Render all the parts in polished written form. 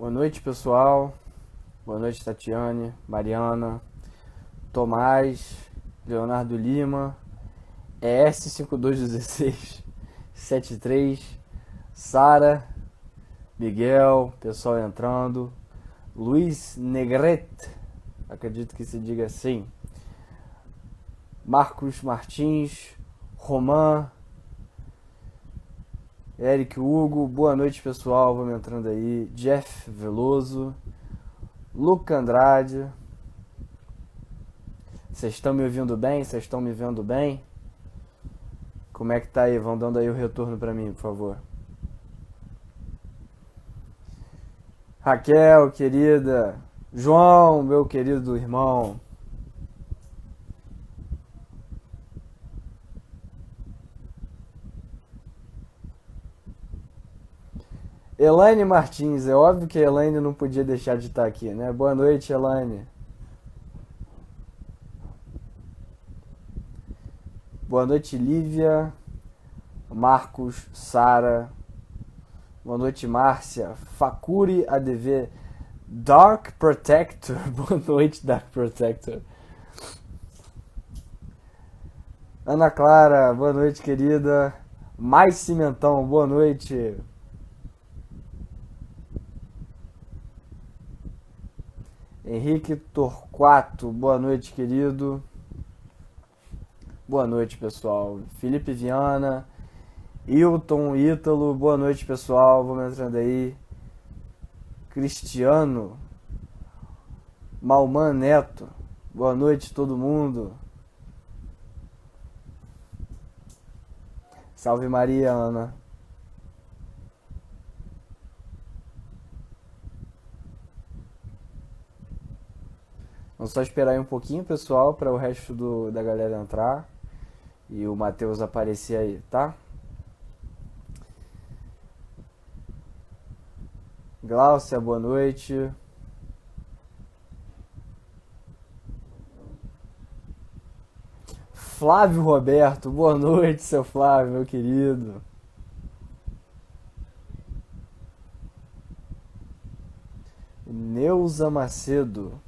Boa noite, pessoal. Boa noite, Tatiane, Mariana, Tomás, Leonardo Lima, ES5216, 73, Sara, Miguel, pessoal entrando, Luiz Negrete, acredito que se diga assim, Marcos Martins, Roman, Eric Hugo, boa noite, pessoal, vamos entrando aí, Jeff Veloso, Luca Andrade. Vocês estão me ouvindo bem? Vocês estão me vendo bem? Como é que tá aí? Vão dando aí o retorno pra mim, por favor. Raquel, querida. João, meu querido irmão. Elaine Martins, é óbvio que a Elaine não podia deixar de estar aqui, né? Boa noite, Elaine. Boa noite, Lívia, Marcos, Sara. Boa noite, Márcia. Fakuri ADV. Dark Protector. Boa noite, Dark Protector. Ana Clara, boa noite, querida. Mais Cimentão, boa noite. Henrique Torquato, boa noite, querido. Boa noite, pessoal. Felipe Viana, Hilton, Ítalo, boa noite, pessoal. Vamos entrando aí. Cristiano, Malman Neto, boa noite, todo mundo. Salve Maria, Ana. Vamos só esperar aí um pouquinho, pessoal, para o resto da galera entrar e o Matheus aparecer aí, tá? Gláucia, boa noite. Flávio Roberto, boa noite, seu Flávio, meu querido. Neuza Macedo.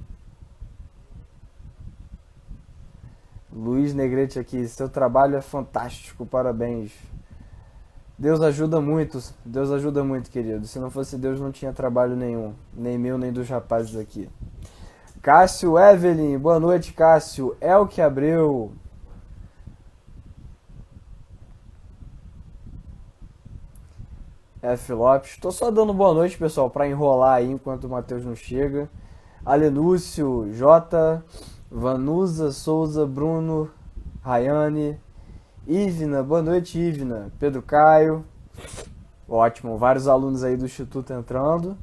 Luiz Negrete aqui, seu trabalho é fantástico, parabéns. Deus ajuda muito, querido. Se não fosse Deus, não tinha trabalho nenhum, nem meu, nem dos rapazes aqui. Cássio Evelyn, boa noite, Cássio. Elke Abreu. F. Lopes. Tô só dando boa noite, pessoal, para enrolar aí enquanto o Matheus não chega. Alenúcio, J. Vanusa, Souza, Bruno, Rayane, Ivna, boa noite, Ivna. Pedro Caio. Ótimo, vários alunos aí do Instituto entrando.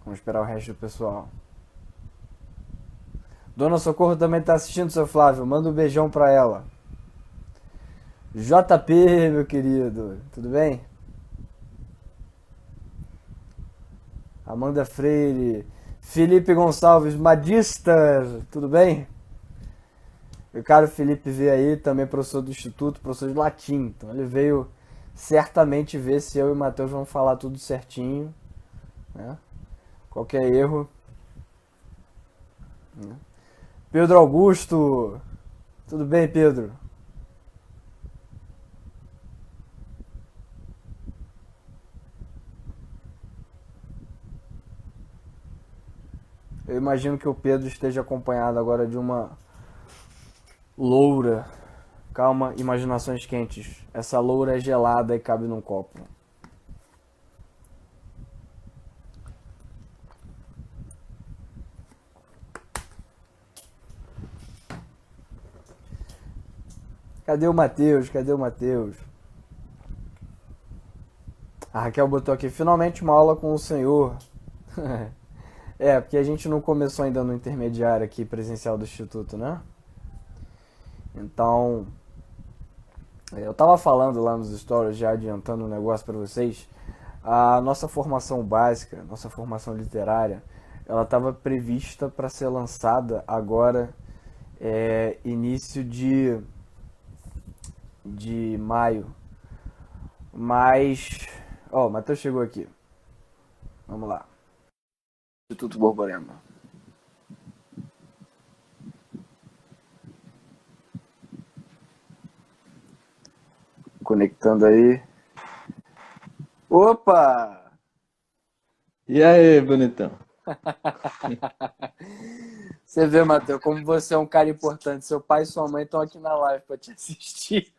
Vamos esperar o resto do pessoal. Dona Socorro também está assistindo, seu Flávio. Manda um beijão pra ela. JP, meu querido. Tudo bem? Amanda Freire. Felipe Gonçalves, Magister. Tudo bem? O cara Felipe veio aí, também professor do Instituto, professor de latim. Então ele veio certamente ver se eu e o Matheus vamos falar tudo certinho, né? Qualquer erro, né? Pedro Augusto. Tudo bem, Pedro? Eu imagino que o Pedro esteja acompanhado agora de uma loura. Calma, imaginações quentes. Essa loura é gelada e cabe num copo. Cadê o Matheus? Cadê o Matheus? A Raquel botou aqui, finalmente uma aula com o senhor. É, porque a gente não começou ainda no intermediário aqui presencial do Instituto, né? Então, eu tava falando lá nos stories, já adiantando um negócio para vocês. A nossa formação básica, nossa formação literária, ela estava prevista para ser lançada agora, início de maio. Mas. Ó, o Matheus chegou aqui. Vamos lá. Instituto Borborema. Conectando aí. Opa! E aí, bonitão? Você vê, Matheus, como você é um cara importante. Seu pai e sua mãe estão aqui na live para te assistir.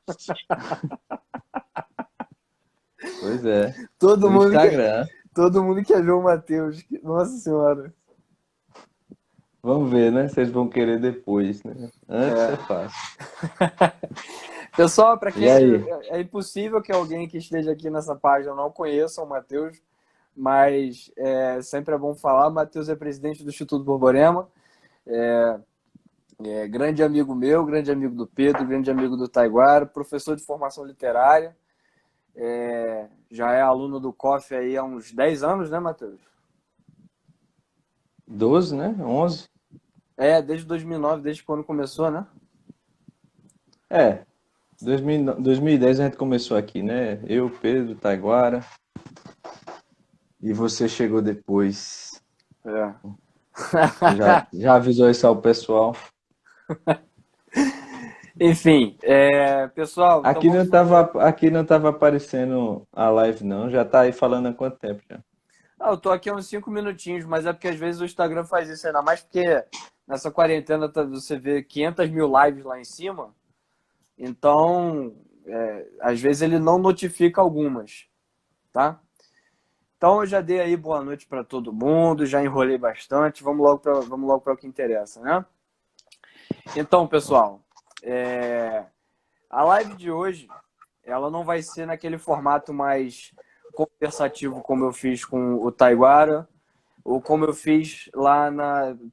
Pois é, Todo no mundo quer, Instagram. todo mundo quer ver o Matheus. Nossa Senhora. Vamos ver, né? Vocês vão querer depois, né? Antes é É. fácil. Pessoal, para E quem aí? é impossível que alguém que esteja aqui nessa página não conheça o Matheus, mas sempre é bom falar. O Matheus é presidente do Instituto Borborema, é grande amigo meu, grande amigo do Pedro, grande amigo do Taiguara, professor de formação literária, já é aluno do COF aí há uns 10 anos, né, Matheus? 12, né? 11? Desde 2009, desde quando começou, né? É, 2010 a gente começou aqui, né? Eu, Pedro, Taiguara. E você chegou depois. É. Já avisou isso ao pessoal. Enfim, pessoal, então Aqui vamos não fazer. tava, aqui não tava aparecendo a live, não. Já tá aí falando há quanto tempo já? Eu tô aqui há uns 5 minutinhos, mas é porque às vezes o Instagram faz isso, ainda mais porque nessa quarentena você vê 500 mil lives lá em cima, então às vezes ele não notifica algumas, tá? Então eu já dei aí boa noite para todo mundo, já enrolei bastante, vamos logo para o que interessa, né? Então, pessoal, a live de hoje, ela não vai ser naquele formato mais conversativo como eu fiz com o Taiguara, ou como eu fiz lá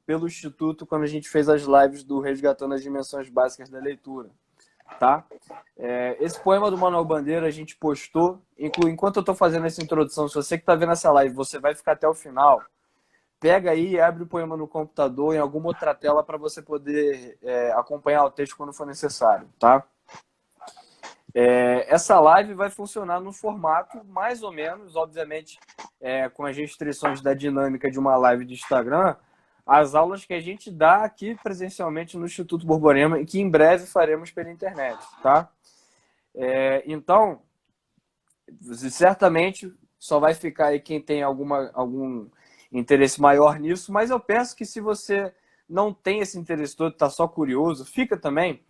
pelo Instituto, quando a gente fez as lives do Resgatando as Dimensões Básicas da Leitura, tá? Esse poema do Manuel Bandeira a gente postou, enquanto eu estou fazendo essa introdução, se você que está vendo essa live, você vai ficar até o final, pega aí e abre o poema no computador, em alguma outra tela, para você poder acompanhar o texto quando for necessário, tá? Essa live vai funcionar no formato mais ou menos, obviamente, com as restrições da dinâmica de uma live de Instagram, as aulas que a gente dá aqui presencialmente no Instituto Borborema e que em breve faremos pela internet, tá? Então, certamente só vai ficar aí quem tem algum interesse maior nisso, mas eu peço que se você não tem esse interesse todo, está só curioso, fica também.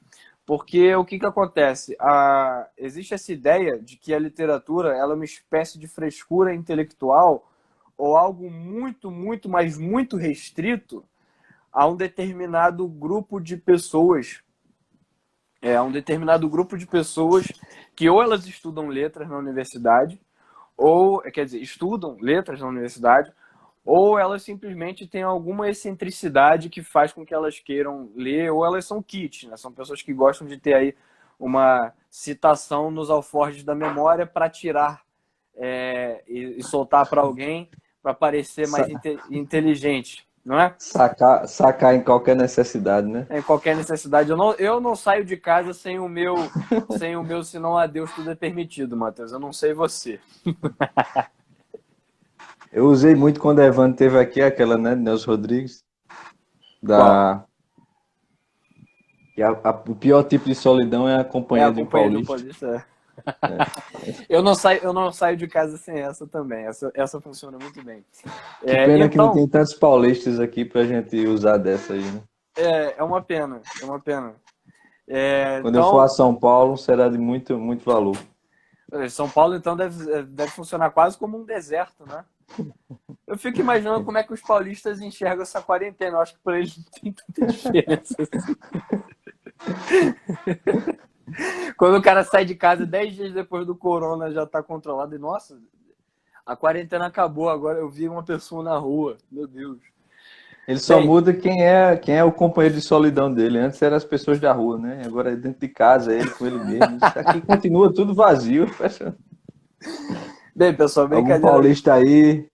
Porque o que acontece? Existe essa ideia de que a literatura ela é uma espécie de frescura intelectual ou algo muito, muito, mas muito restrito a um determinado grupo de pessoas. A um determinado grupo de pessoas que ou elas estudam letras na universidade, ou, quer dizer, estudam letras na universidade, ou elas simplesmente têm alguma excentricidade que faz com que elas queiram ler, ou elas são kits, né? São pessoas que gostam de ter aí uma citação nos alforjes da memória para tirar e soltar para alguém para parecer mais Sa- inteligente, não é? sacar em qualquer necessidade, né? Em qualquer necessidade. Eu não saio de casa sem o meu, senão a Deus tudo é permitido, Matheus. Eu não sei você. Eu usei muito quando a Evandro teve aqui, aquela, né, Nelson Rodrigues, Qual? da... o pior tipo de solidão é a É a companhia de um companhia de um paulista. paulista. É. Eu não saio de casa sem essa também. Essa funciona muito bem. Que pena que não Então, tem tantos paulistas aqui pra gente usar dessa aí, né? é uma pena. É uma pena. Quando eu for a Então, São Paulo, será de muito, muito valor. São Paulo, então, deve funcionar quase como um deserto, né? Eu fico imaginando como é que os paulistas enxergam essa quarentena. Eu acho que para eles não tem tanta diferença assim. Quando o cara sai de casa 10 dias depois do corona, já tá controlado. E, nossa, a quarentena acabou, agora eu vi uma pessoa na rua. Meu Deus. Ele só Bem, muda quem é o companheiro de solidão dele. Antes eram as pessoas da rua, né? Agora é dentro de casa, é ele com ele mesmo. Isso aqui continua tudo vazio. pessoal, Algum brincadeira. paulista aí,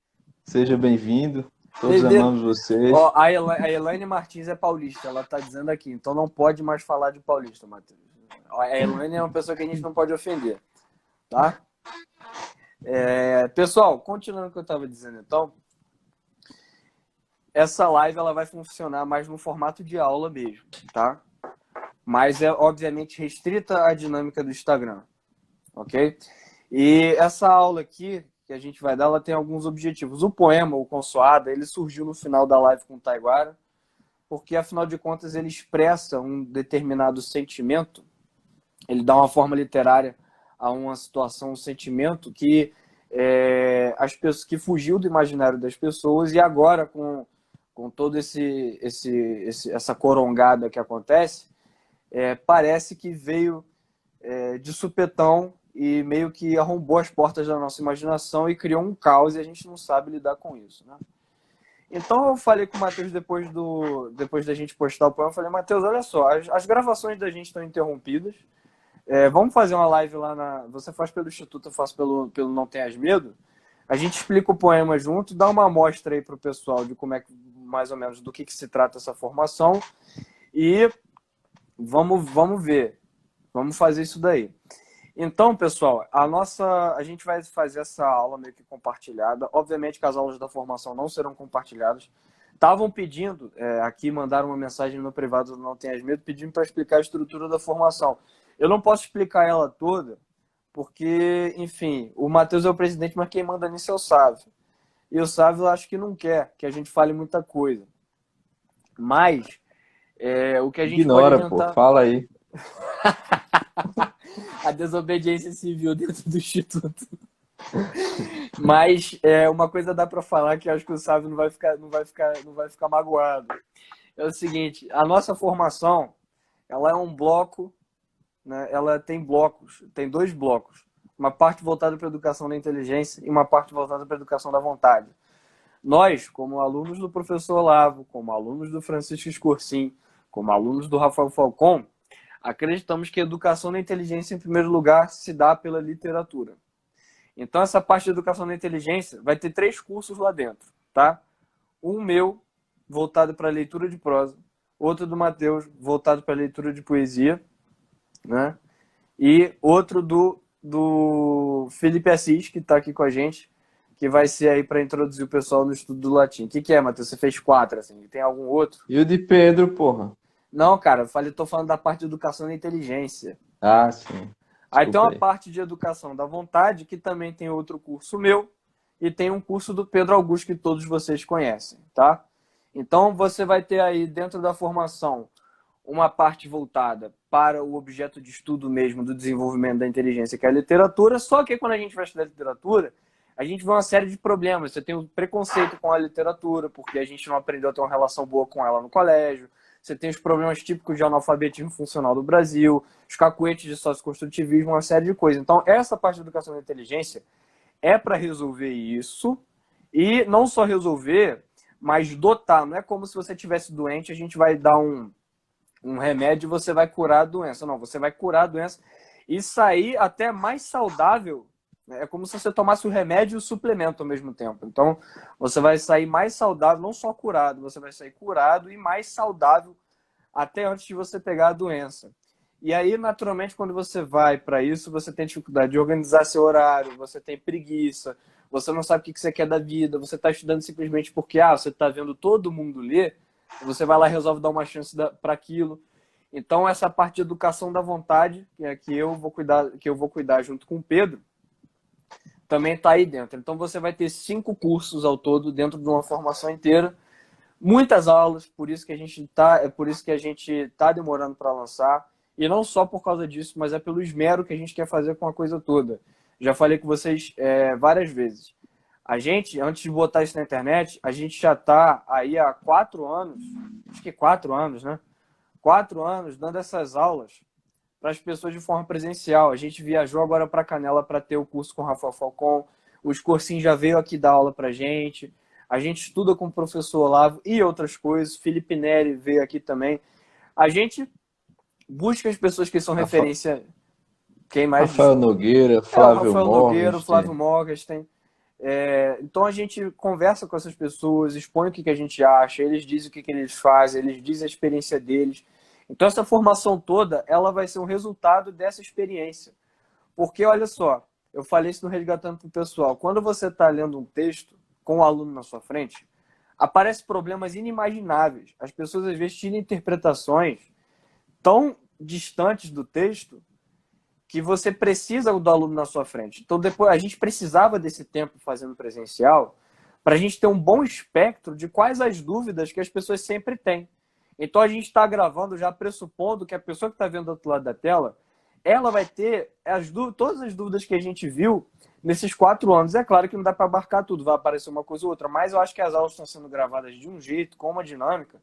seja bem-vindo. Todos Viram? amamos vocês. Ó, a Elaine Martins é paulista, ela tá dizendo aqui, então não pode mais falar de paulista, Matheus. A Elaine é uma pessoa que a gente não pode ofender, tá? Pessoal, continuando o que eu estava dizendo, então, essa live ela vai funcionar mais no formato de aula mesmo, tá? Mas é obviamente restrita à dinâmica do Instagram, ok? E essa aula aqui que a gente vai dar, ela tem alguns objetivos. O poema, o Consoada, ele surgiu no final da live com o Taiguara, porque afinal de contas ele expressa um determinado sentimento, ele dá uma forma literária a uma situação, um sentimento que as pessoas que fugiu do imaginário das pessoas, e agora com todo essa corongada que acontece, parece que veio de supetão e meio que arrombou as portas da nossa imaginação e criou um caos, e a gente não sabe lidar com isso, né? Então eu falei com o Matheus depois da gente postar o poema, eu falei, Matheus, olha só, as gravações da gente estão interrompidas, vamos fazer uma live lá você faz pelo Instituto, eu faço pelo Não Tenhas Medo, a gente explica o poema junto, dá uma amostra aí pro pessoal de como é que, mais ou menos, do que se trata essa formação, e vamos ver, vamos fazer isso daí. Então, pessoal, a gente vai fazer essa aula meio que compartilhada. Obviamente que as aulas da formação não serão compartilhadas. Estavam pedindo, aqui mandaram uma mensagem no privado do Não Tenhas Medo, pedindo para explicar a estrutura da formação. Eu não posso explicar ela toda, porque, enfim, o Matheus é o presidente, mas quem manda nisso é o Sávio. E o Sávio acho que não quer que a gente fale muita coisa. Mas, o que a gente Ignora, pode adiantar... pô, fala aí. A desobediência civil dentro do Instituto. Mas uma coisa dá para falar que acho que o Sávio não vai ficar magoado. É o seguinte, a nossa formação, ela é um bloco, né? Ela tem blocos, tem 2 blocos. Uma parte voltada para a educação da inteligência e uma parte voltada para a educação da vontade. Nós, como alunos do professor Olavo, como alunos do Francisco Escorsim, como alunos do Rafael Falcon, acreditamos que a educação da inteligência, em primeiro lugar, se dá pela literatura. Então, essa parte de educação da inteligência vai ter 3 cursos lá dentro, tá? Um meu, voltado para a leitura de prosa, outro do Matheus, voltado para a leitura de poesia, né? E outro do Felipe Assis, que está aqui com a gente, que vai ser aí para introduzir o pessoal no estudo do latim. O que é, Matheus? Você fez 4, assim. Tem algum outro? E o de Pedro, porra? Não, cara, tô falando da parte de educação da inteligência. Ah, sim. Aí tem uma parte de educação da vontade, que também tem outro curso meu, e tem um curso do Pedro Augusto, que todos vocês conhecem, tá? Então você vai ter aí dentro da formação uma parte voltada para o objeto de estudo mesmo do desenvolvimento da inteligência, que é a literatura, só que quando a gente vai estudar literatura, a gente vê uma série de problemas. Você tem um preconceito com a literatura, porque a gente não aprendeu a ter uma relação boa com ela no colégio. Você tem os problemas típicos de analfabetismo funcional do Brasil, os cacuetes de socioconstrutivismo, uma série de coisas. Então, essa parte da educação da inteligência é para resolver isso, e não só resolver, mas dotar. Não é como se você estivesse doente, a gente vai dar um remédio e você vai curar a doença. Não, você vai curar a doença e sair até mais saudável. É como se você tomasse o remédio e o suplemento ao mesmo tempo. Então, você vai sair mais saudável, não só curado, você vai sair curado e mais saudável até antes de você pegar a doença. E aí, naturalmente, quando você vai para isso, você tem dificuldade de organizar seu horário, você tem preguiça, você não sabe o que você quer da vida, você está estudando simplesmente porque você está vendo todo mundo ler, você vai lá e resolve dar uma chance para aquilo. Então, essa parte de educação da vontade, que eu vou cuidar junto com o Pedro, também está aí dentro. Então você vai ter 5 cursos ao todo dentro de uma formação inteira, muitas aulas, por isso que a gente tá demorando para lançar, e não só por causa disso, mas é pelo esmero que a gente quer fazer com a coisa toda. Já falei com vocês várias vezes. A gente, antes de botar isso na internet, a gente já está aí há 4 anos, acho que 4 anos, né? 4 anos dando essas aulas para as pessoas de forma presencial. A gente viajou agora para Canela para ter o curso com o Rafael Falcon. O Escorsim já veio aqui dar aula para a gente estuda com o professor Olavo e outras coisas. Felipe Neri veio aqui também. A gente busca as pessoas que são referência. Quem mais? Rafael Nogueira, Flávio Rafael Nogueira, Flávio Morgenstern. Então a gente conversa com essas pessoas, expõe o que a gente acha, eles dizem o que eles fazem, eles dizem a experiência deles. Então essa formação toda, ela vai ser um resultado dessa experiência. Porque, olha só, eu falei isso no Resgatando para o Pessoal. Quando você está lendo um texto com o aluno na sua frente, aparecem problemas inimagináveis. As pessoas, às vezes, tiram interpretações tão distantes do texto que você precisa do aluno na sua frente. Então, depois, a gente precisava desse tempo fazendo presencial para a gente ter um bom espectro de quais as dúvidas que as pessoas sempre têm. Então, a gente está gravando já pressupondo que a pessoa que está vendo do outro lado da tela, ela vai ter todas as dúvidas que a gente viu nesses 4 anos. É claro que não dá para abarcar tudo, vai aparecer uma coisa ou outra, mas eu acho que as aulas estão sendo gravadas de um jeito, com uma dinâmica,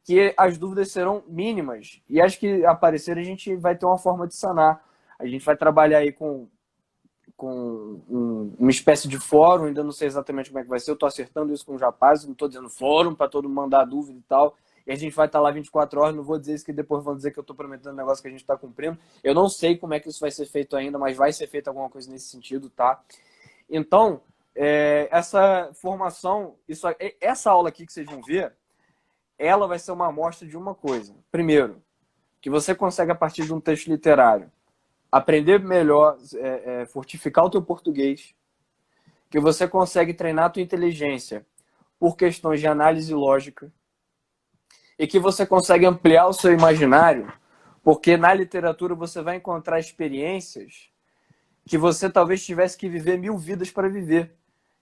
que as dúvidas serão mínimas. E as que aparecerem, a gente vai ter uma forma de sanar. A gente vai trabalhar aí com uma espécie de fórum, ainda não sei exatamente como é que vai ser, eu estou acertando isso com o Japaz, não estou dizendo fórum para todo mundo mandar dúvida e tal, e a gente vai estar lá 24 horas, não vou dizer isso que depois vão dizer que eu estou prometendo um negócio que a gente está cumprindo, eu não sei como é que isso vai ser feito ainda, mas vai ser feito alguma coisa nesse sentido, tá? Então, essa formação, essa aula aqui que vocês vão ver, ela vai ser uma amostra de uma coisa. Primeiro, que você consegue, a partir de um texto literário, aprender melhor, fortificar o teu português, que você consegue treinar a tua inteligência por questões de análise lógica, e que você consegue ampliar o seu imaginário, porque na literatura você vai encontrar experiências que você talvez tivesse que viver 1000 vidas para viver.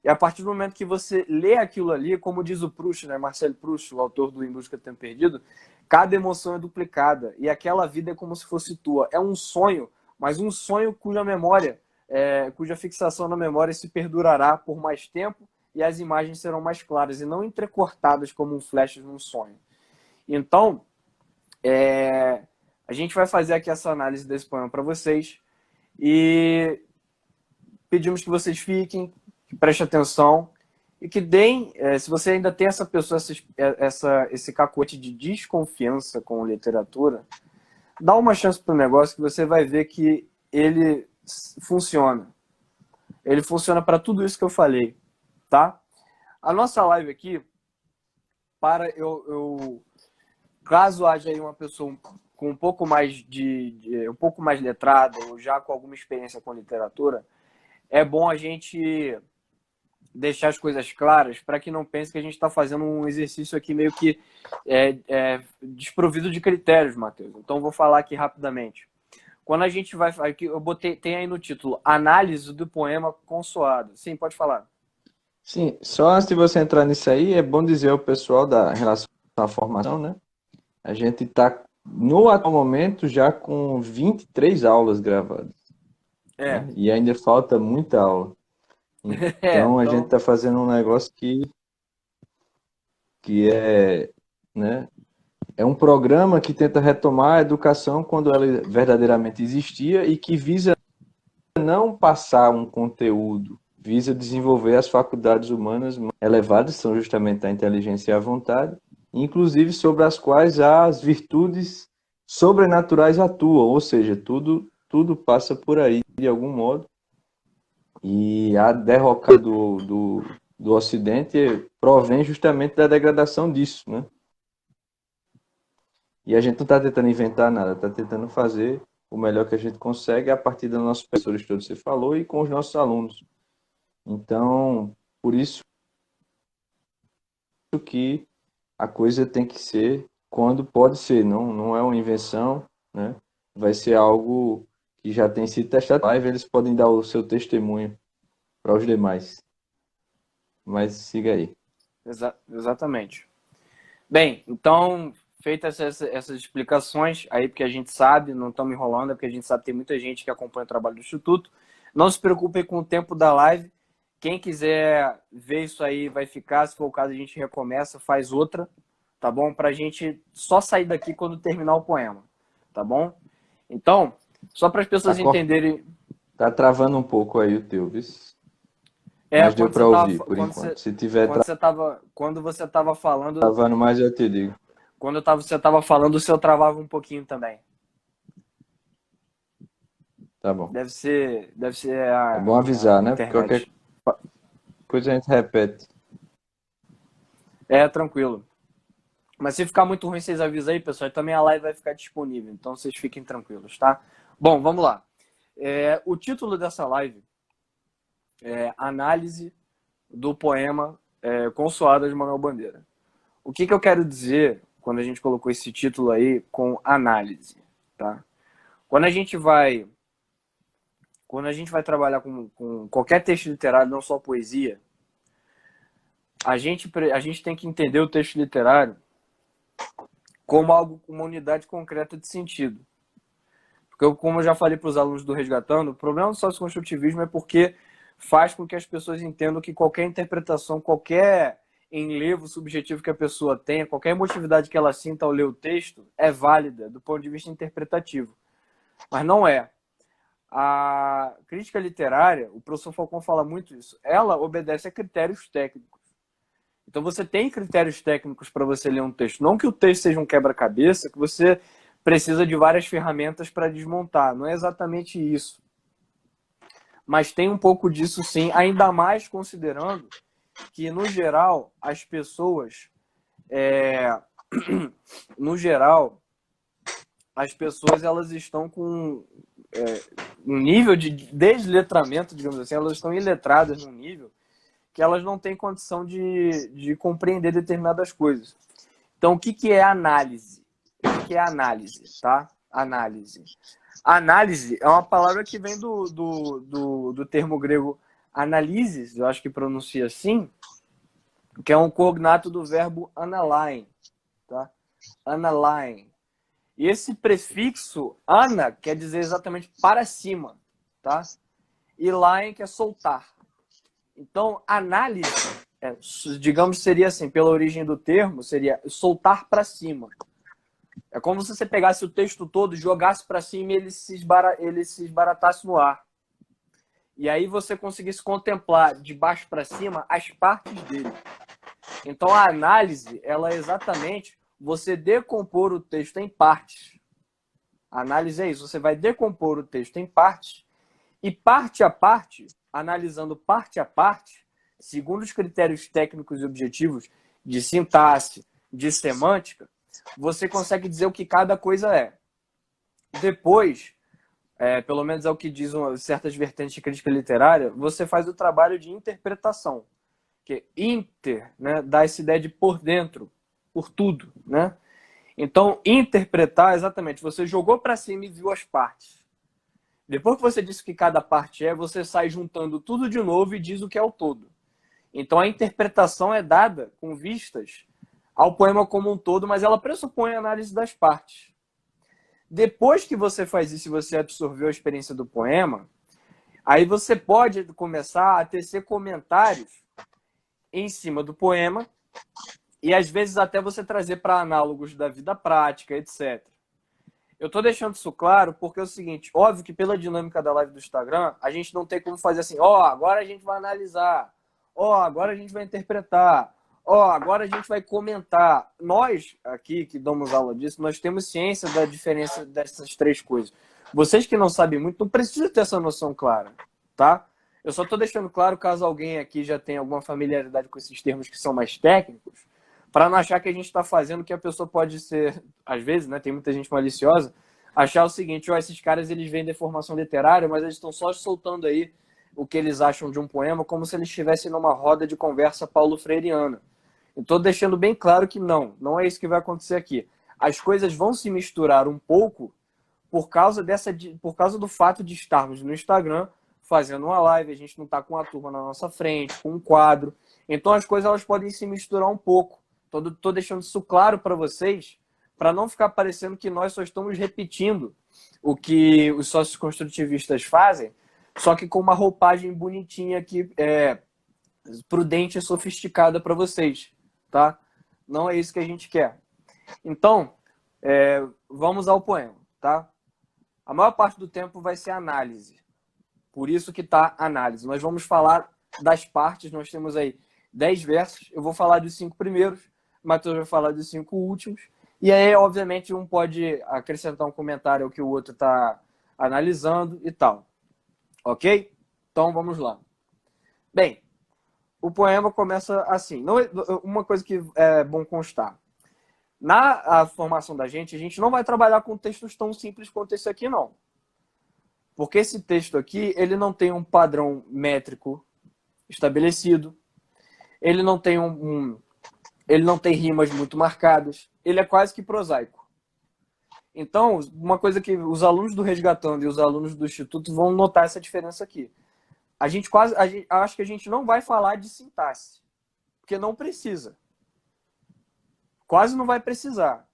E a partir do momento que você lê aquilo ali, como diz o Proust, né? Marcel Proust, o autor do Em Busca do Tempo Perdido, cada emoção é duplicada, e aquela vida é como se fosse tua. É um sonho, mas um sonho cuja memória, cuja fixação na memória se perdurará por mais tempo e as imagens serão mais claras e não entrecortadas como um flash num sonho. Então, a gente vai fazer aqui essa análise desse poema para vocês e pedimos que vocês fiquem, que prestem atenção e que deem, se você ainda tem essa pessoa, esse cacoete de desconfiança com literatura, dá uma chance para o negócio que você vai ver que ele funciona. Ele funciona para tudo isso que eu falei, tá? A nossa live aqui, caso haja aí uma pessoa com um pouco mais um pouco mais letrada ou já com alguma experiência com literatura, é bom a gente deixar as coisas claras para que não pense que a gente está fazendo um exercício aqui meio que desprovido de critérios, Matheus. Então, vou falar aqui rapidamente. Quando a gente vai... Aqui eu tem aí no título, análise do poema consoado. Sim, pode falar. Sim, só antes de você entrar nisso aí, é bom dizer ao pessoal da relação à formação, né? A gente está, no atual momento, já com 23 aulas gravadas. Né? E ainda falta muita aula. Então, a gente está fazendo um negócio que né, é um programa que tenta retomar a educação quando ela verdadeiramente existia e que visa não passar um conteúdo, visa desenvolver as faculdades humanas elevadas, são justamente a inteligência e a vontade, inclusive sobre as quais as virtudes sobrenaturais atuam, ou seja, tudo passa por aí de algum modo. E a derrocada do Ocidente provém justamente da degradação disso, né? E a gente não está tentando inventar nada, está tentando fazer o melhor que a gente consegue a partir dos nossos professores, todos você falou, e com os nossos alunos. Então, por isso que a coisa tem que ser quando pode ser, não é uma invenção, né? Vai ser algo que já tem sido testado, live, eles podem dar o seu testemunho para os demais. Mas siga aí. Exatamente. Bem, então, feitas essas explicações, aí porque a gente sabe, não estamos enrolando, é porque a gente sabe que tem muita gente que acompanha o trabalho do Instituto. Não se preocupem com o tempo da live. Quem quiser ver isso aí vai ficar, se for o caso a gente recomeça, faz outra, tá bom? Pra gente só sair daqui quando terminar o poema, tá bom? Então, só para as pessoas entenderem... Tá travando um pouco aí o teu, viu? Mas deu para ouvir, por enquanto. Se tiver quando você estava falando... Travando mais, eu te digo. Quando você estava falando, o seu travava um pouquinho também. Tá bom. Deve ser é bom avisar, né? Porque qualquer coisa a gente repete. Tranquilo. Mas se ficar muito ruim, vocês avisam aí, pessoal. E também a live vai ficar disponível. Então, vocês fiquem tranquilos, tá? Bom, vamos lá. O título dessa live análise do poema Consoada de Manuel Bandeira. O que eu quero dizer quando a gente colocou esse título aí com análise, tá? Quando a gente vai trabalhar com qualquer texto literário, não só poesia, a gente tem que entender o texto literário como algo, uma unidade concreta de sentido. Porque, como eu já falei para os alunos do Resgatando, o problema do socioconstrutivismo é porque faz com que as pessoas entendam que qualquer interpretação, qualquer enlevo subjetivo que a pessoa tenha, qualquer emotividade que ela sinta ao ler o texto, é válida do ponto de vista interpretativo. Mas não é. A crítica literária, o professor Falcão fala muito isso, ela obedece a critérios técnicos. Então você tem critérios técnicos para você ler um texto. Não que o texto seja um quebra-cabeça, que você precisa de várias ferramentas para desmontar. Não é exatamente isso. Mas tem um pouco disso sim, ainda mais considerando que, no geral, as pessoas... no geral, as pessoas elas estão com um nível de desletramento, digamos assim, elas estão iletradas num nível que elas não têm condição de compreender determinadas coisas. Então, o que é análise? O que é análise, tá? Análise. Análise é uma palavra que vem do termo grego analises, eu acho que pronuncia assim, que é um cognato do verbo analying, tá? Analying. E esse prefixo ana quer dizer exatamente para cima, tá? E lying quer soltar. Então, análise, digamos, seria assim, pela origem do termo, seria soltar para cima. É como se você pegasse o texto todo, jogasse para cima e ele se esbaratasse no ar. E aí você conseguisse contemplar de baixo para cima as partes dele. Então, a análise, ela é exatamente você decompor o texto em partes. A análise é isso, você vai decompor o texto em partes e parte a parte, analisando parte a parte, segundo os critérios técnicos e objetivos de sintaxe, de semântica, você consegue dizer o que cada coisa é. Depois, pelo menos é o que diz certas vertentes de crítica literária, você faz o trabalho de interpretação. Que inter, né, dá essa ideia de por dentro, por tudo, né? Então, interpretar, exatamente, você jogou para cima e viu as partes. Depois que você disse o que cada parte é, você sai juntando tudo de novo e diz o que é o todo. Então, a interpretação é dada com vistas ao poema como um todo, mas ela pressupõe a análise das partes. Depois que você faz isso e você absorveu a experiência do poema, aí você pode começar a tecer comentários em cima do poema e às vezes até você trazer para análogos da vida prática, etc. Eu estou deixando isso claro porque é o seguinte, óbvio que pela dinâmica da live do Instagram, a gente não tem como fazer assim, agora a gente vai analisar, agora a gente vai interpretar, agora a gente vai comentar. Nós, aqui que damos aula disso, nós temos ciência da diferença dessas três coisas. Vocês que não sabem muito, não precisam ter essa noção clara, tá? Eu só estou deixando claro, caso alguém aqui já tenha alguma familiaridade com esses termos que são mais técnicos, para não achar que a gente está fazendo que a pessoa pode ser, às vezes, né, tem muita gente maliciosa, achar o seguinte, esses caras eles vendem formação literária, mas eles estão só soltando aí o que eles acham de um poema como se eles estivessem numa roda de conversa paulo-freireana. Estou deixando bem claro que não é isso que vai acontecer aqui. As coisas vão se misturar um pouco por causa do fato de estarmos no Instagram fazendo uma live, a gente não está com a turma na nossa frente, com um quadro. Então as coisas elas podem se misturar um pouco. Estou deixando isso claro para vocês, para não ficar parecendo que nós só estamos repetindo o que os sócios construtivistas fazem, só que com uma roupagem bonitinha aqui, prudente e sofisticada para vocês, tá? Não é isso que a gente quer. Então, vamos ao poema, tá? A maior parte do tempo vai ser análise. Por isso que tá análise. Nós vamos falar das partes, nós temos aí 10 versos, eu vou falar dos 5 primeiros, o Matheus vai falar dos 5 últimos, e aí, obviamente, um pode acrescentar um comentário ao que o outro está analisando e tal. Ok? Então, vamos lá. Bem, o poema começa assim. Uma coisa que é bom constar. Na formação da gente, a gente não vai trabalhar com textos tão simples quanto esse aqui, não. Porque esse texto aqui, ele não tem um padrão métrico estabelecido, ele não tem ele não tem rimas muito marcadas, ele é quase que prosaico. Então, uma coisa que os alunos do Resgatando e os alunos do Instituto vão notar essa diferença aqui. Acho que a gente não vai falar de sintaxe, porque não precisa. Quase não vai precisar.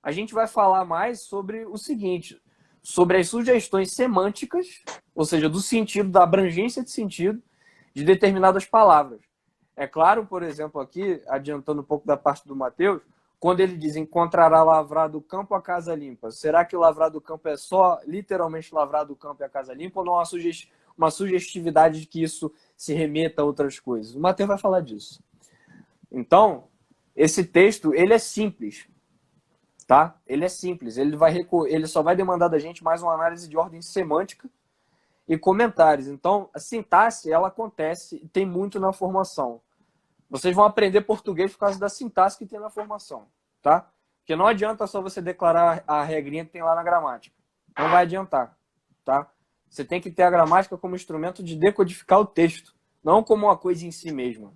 A gente vai falar mais sobre o seguinte, sobre as sugestões semânticas, ou seja, do sentido, da abrangência de sentido de determinadas palavras. É claro, por exemplo, aqui, adiantando um pouco da parte do Mateus, quando ele diz encontrará lavrado o campo a casa limpa, será que lavrado o campo é só literalmente lavrado o campo e a casa limpa ou não há uma sugestividade de que isso se remeta a outras coisas? O Mateus vai falar disso. Então, esse texto, ele é simples, tá? Ele é simples, ele só vai demandar da gente mais uma análise de ordem semântica e comentários. Então, a sintaxe, ela acontece, tem muito na formação. Vocês vão aprender português por causa da sintaxe que tem na formação, tá? Porque não adianta só você declarar a regrinha que tem lá na gramática. Não vai adiantar, tá? Você tem que ter a gramática como instrumento de decodificar o texto, não como uma coisa em si mesma.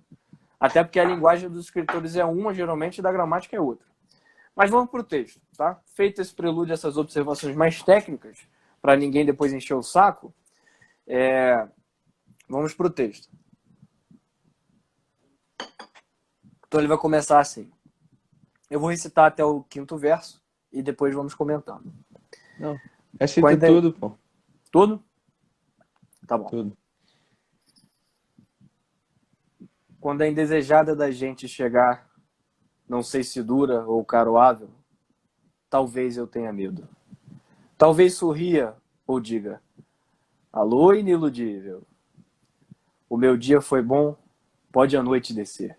Até porque a linguagem dos escritores é uma, geralmente, e da gramática é outra. Mas vamos para o texto, tá? Feito esse prelúdio, essas observações mais técnicas, para ninguém depois encher o saco, vamos para o texto. Então ele vai começar assim. Eu vou recitar até o 5º verso e depois vamos comentando. Não, recita tudo, pô. Tudo? Tá bom. Tudo. Quando a indesejada da gente chegar, não sei se dura ou caroável, talvez eu tenha medo. Talvez sorria ou diga, alô, iniludível. O meu dia foi bom, pode a noite descer.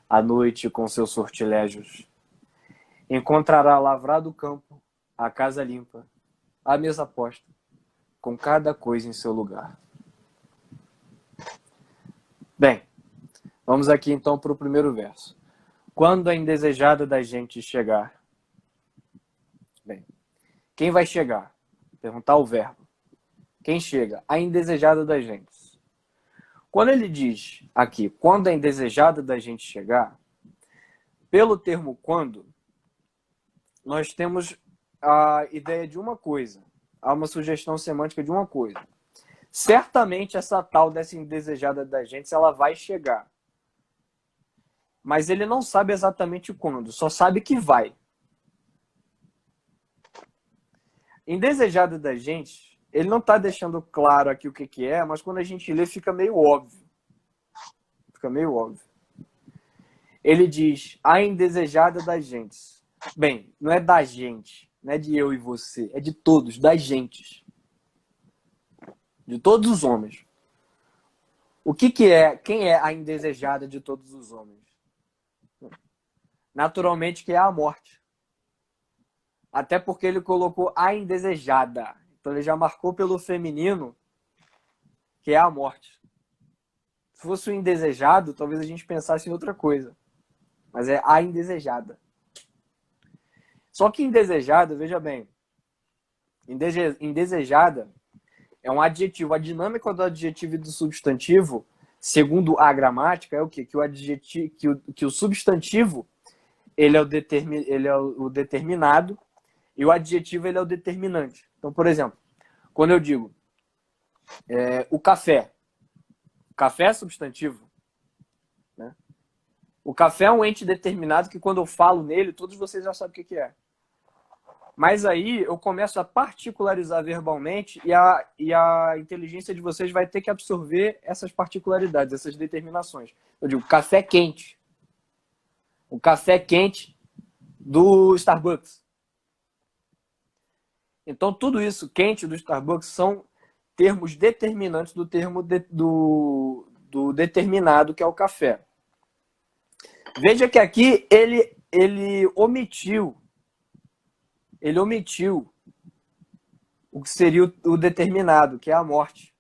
A noite com seus sortilégios encontrará lavrado o campo, a casa limpa, a mesa posta, com cada coisa em seu lugar. Bem, vamos aqui então para o primeiro verso. Quando a indesejada da gente chegar. Bem, quem vai chegar? Perguntar o verbo. Quem chega? A indesejada da gente. Quando ele diz aqui, quando a indesejada da gente chegar, pelo termo quando, nós temos a ideia de uma coisa. Há uma sugestão semântica de uma coisa. Certamente essa tal dessa indesejada da gente, ela vai chegar. Mas ele não sabe exatamente quando, só sabe que vai. Indesejada da gente, ele não está deixando claro aqui o que é, mas quando a gente lê fica meio óbvio. Fica meio óbvio. Ele diz, a indesejada das gentes. Bem, não é da gente, não é de eu e você, é de todos, das gentes. De todos os homens. O que é, quem é a indesejada de todos os homens? Naturalmente que é a morte. Até porque ele colocou a indesejada. Então ele já marcou pelo feminino, que é a morte. Se fosse o indesejado, talvez a gente pensasse em outra coisa. Mas é a indesejada. Só que indesejada, veja bem, indesejada é um adjetivo. A dinâmica do adjetivo e do substantivo, segundo a gramática, é o quê? Que o substantivo ele é o determinado e o adjetivo ele é o determinante. Então, por exemplo, quando eu digo o café é substantivo, né? O café é um ente determinado que quando eu falo nele, todos vocês já sabem o que é. Mas aí eu começo a particularizar verbalmente e a inteligência de vocês vai ter que absorver essas particularidades, essas determinações. Eu digo café quente. O café quente do Starbucks. Então tudo isso, quente do Starbucks, são termos determinantes do termo do determinado, que é o café. Veja que aqui ele omitiu o que seria o determinado, que é a morte.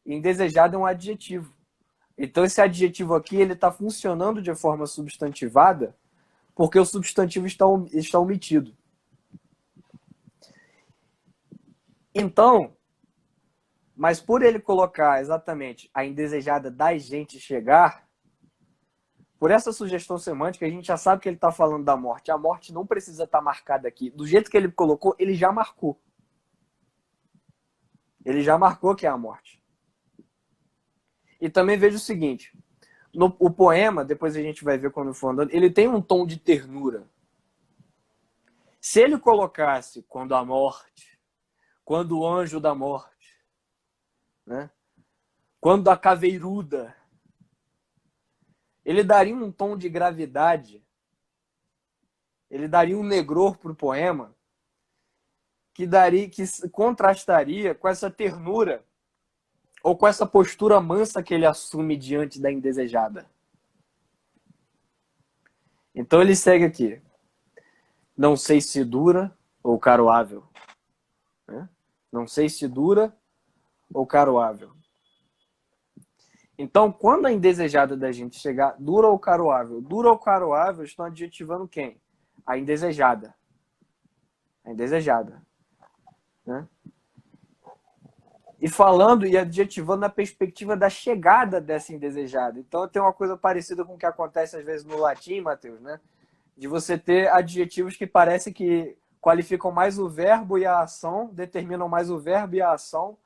Indesejado é um adjetivo. Então esse adjetivo aqui ele está funcionando de forma substantivada porque o substantivo está omitido. Então, Mas por ele colocar exatamente a indesejada da gente chegar, por essa sugestão semântica, a gente já sabe que ele está falando da morte. A morte não precisa estar marcada aqui. Do jeito que ele colocou, ele já marcou. Ele já marcou que é a morte. E também veja o seguinte, o poema, depois a gente vai ver quando for andando, ele tem um tom de ternura. Se ele colocasse quando a morte, quando o anjo da morte, né? Quando a caveiruda, ele daria um tom de gravidade, ele daria um negror para o poema, que contrastaria com essa ternura ou com essa postura mansa que ele assume diante da indesejada. Então ele segue aqui. Não sei se dura ou caroável. Né? Não sei se dura ou caroável. Então, quando a indesejada da gente chegar, dura ou caroável? Dura ou caroável estão adjetivando quem? A indesejada. A indesejada. Né? E falando e adjetivando na perspectiva da chegada dessa indesejada. Então tem uma coisa parecida com o que acontece às vezes no latim, Mateus, né? De você ter adjetivos que parece que qualificam mais o verbo e a ação, determinam mais o verbo e a ação,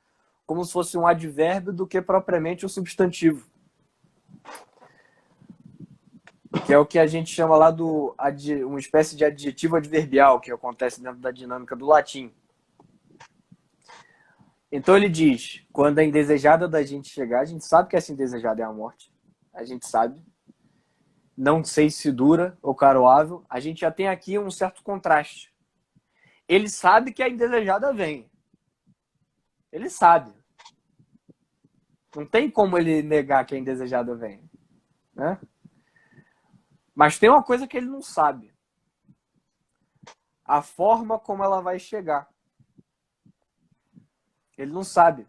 como se fosse um advérbio do que propriamente o substantivo. Que é o que a gente chama lá uma espécie de adjetivo adverbial, que acontece dentro da dinâmica do latim. Então ele diz, quando a indesejada da gente chegar, a gente sabe que essa indesejada é a morte. A gente sabe. Não sei se dura ou caroável. A gente já tem aqui um certo contraste. Ele sabe que a indesejada vem. Ele sabe. Não tem como ele negar que a indesejada vem. Né? Mas tem uma coisa que ele não sabe. A forma como ela vai chegar. Ele não sabe.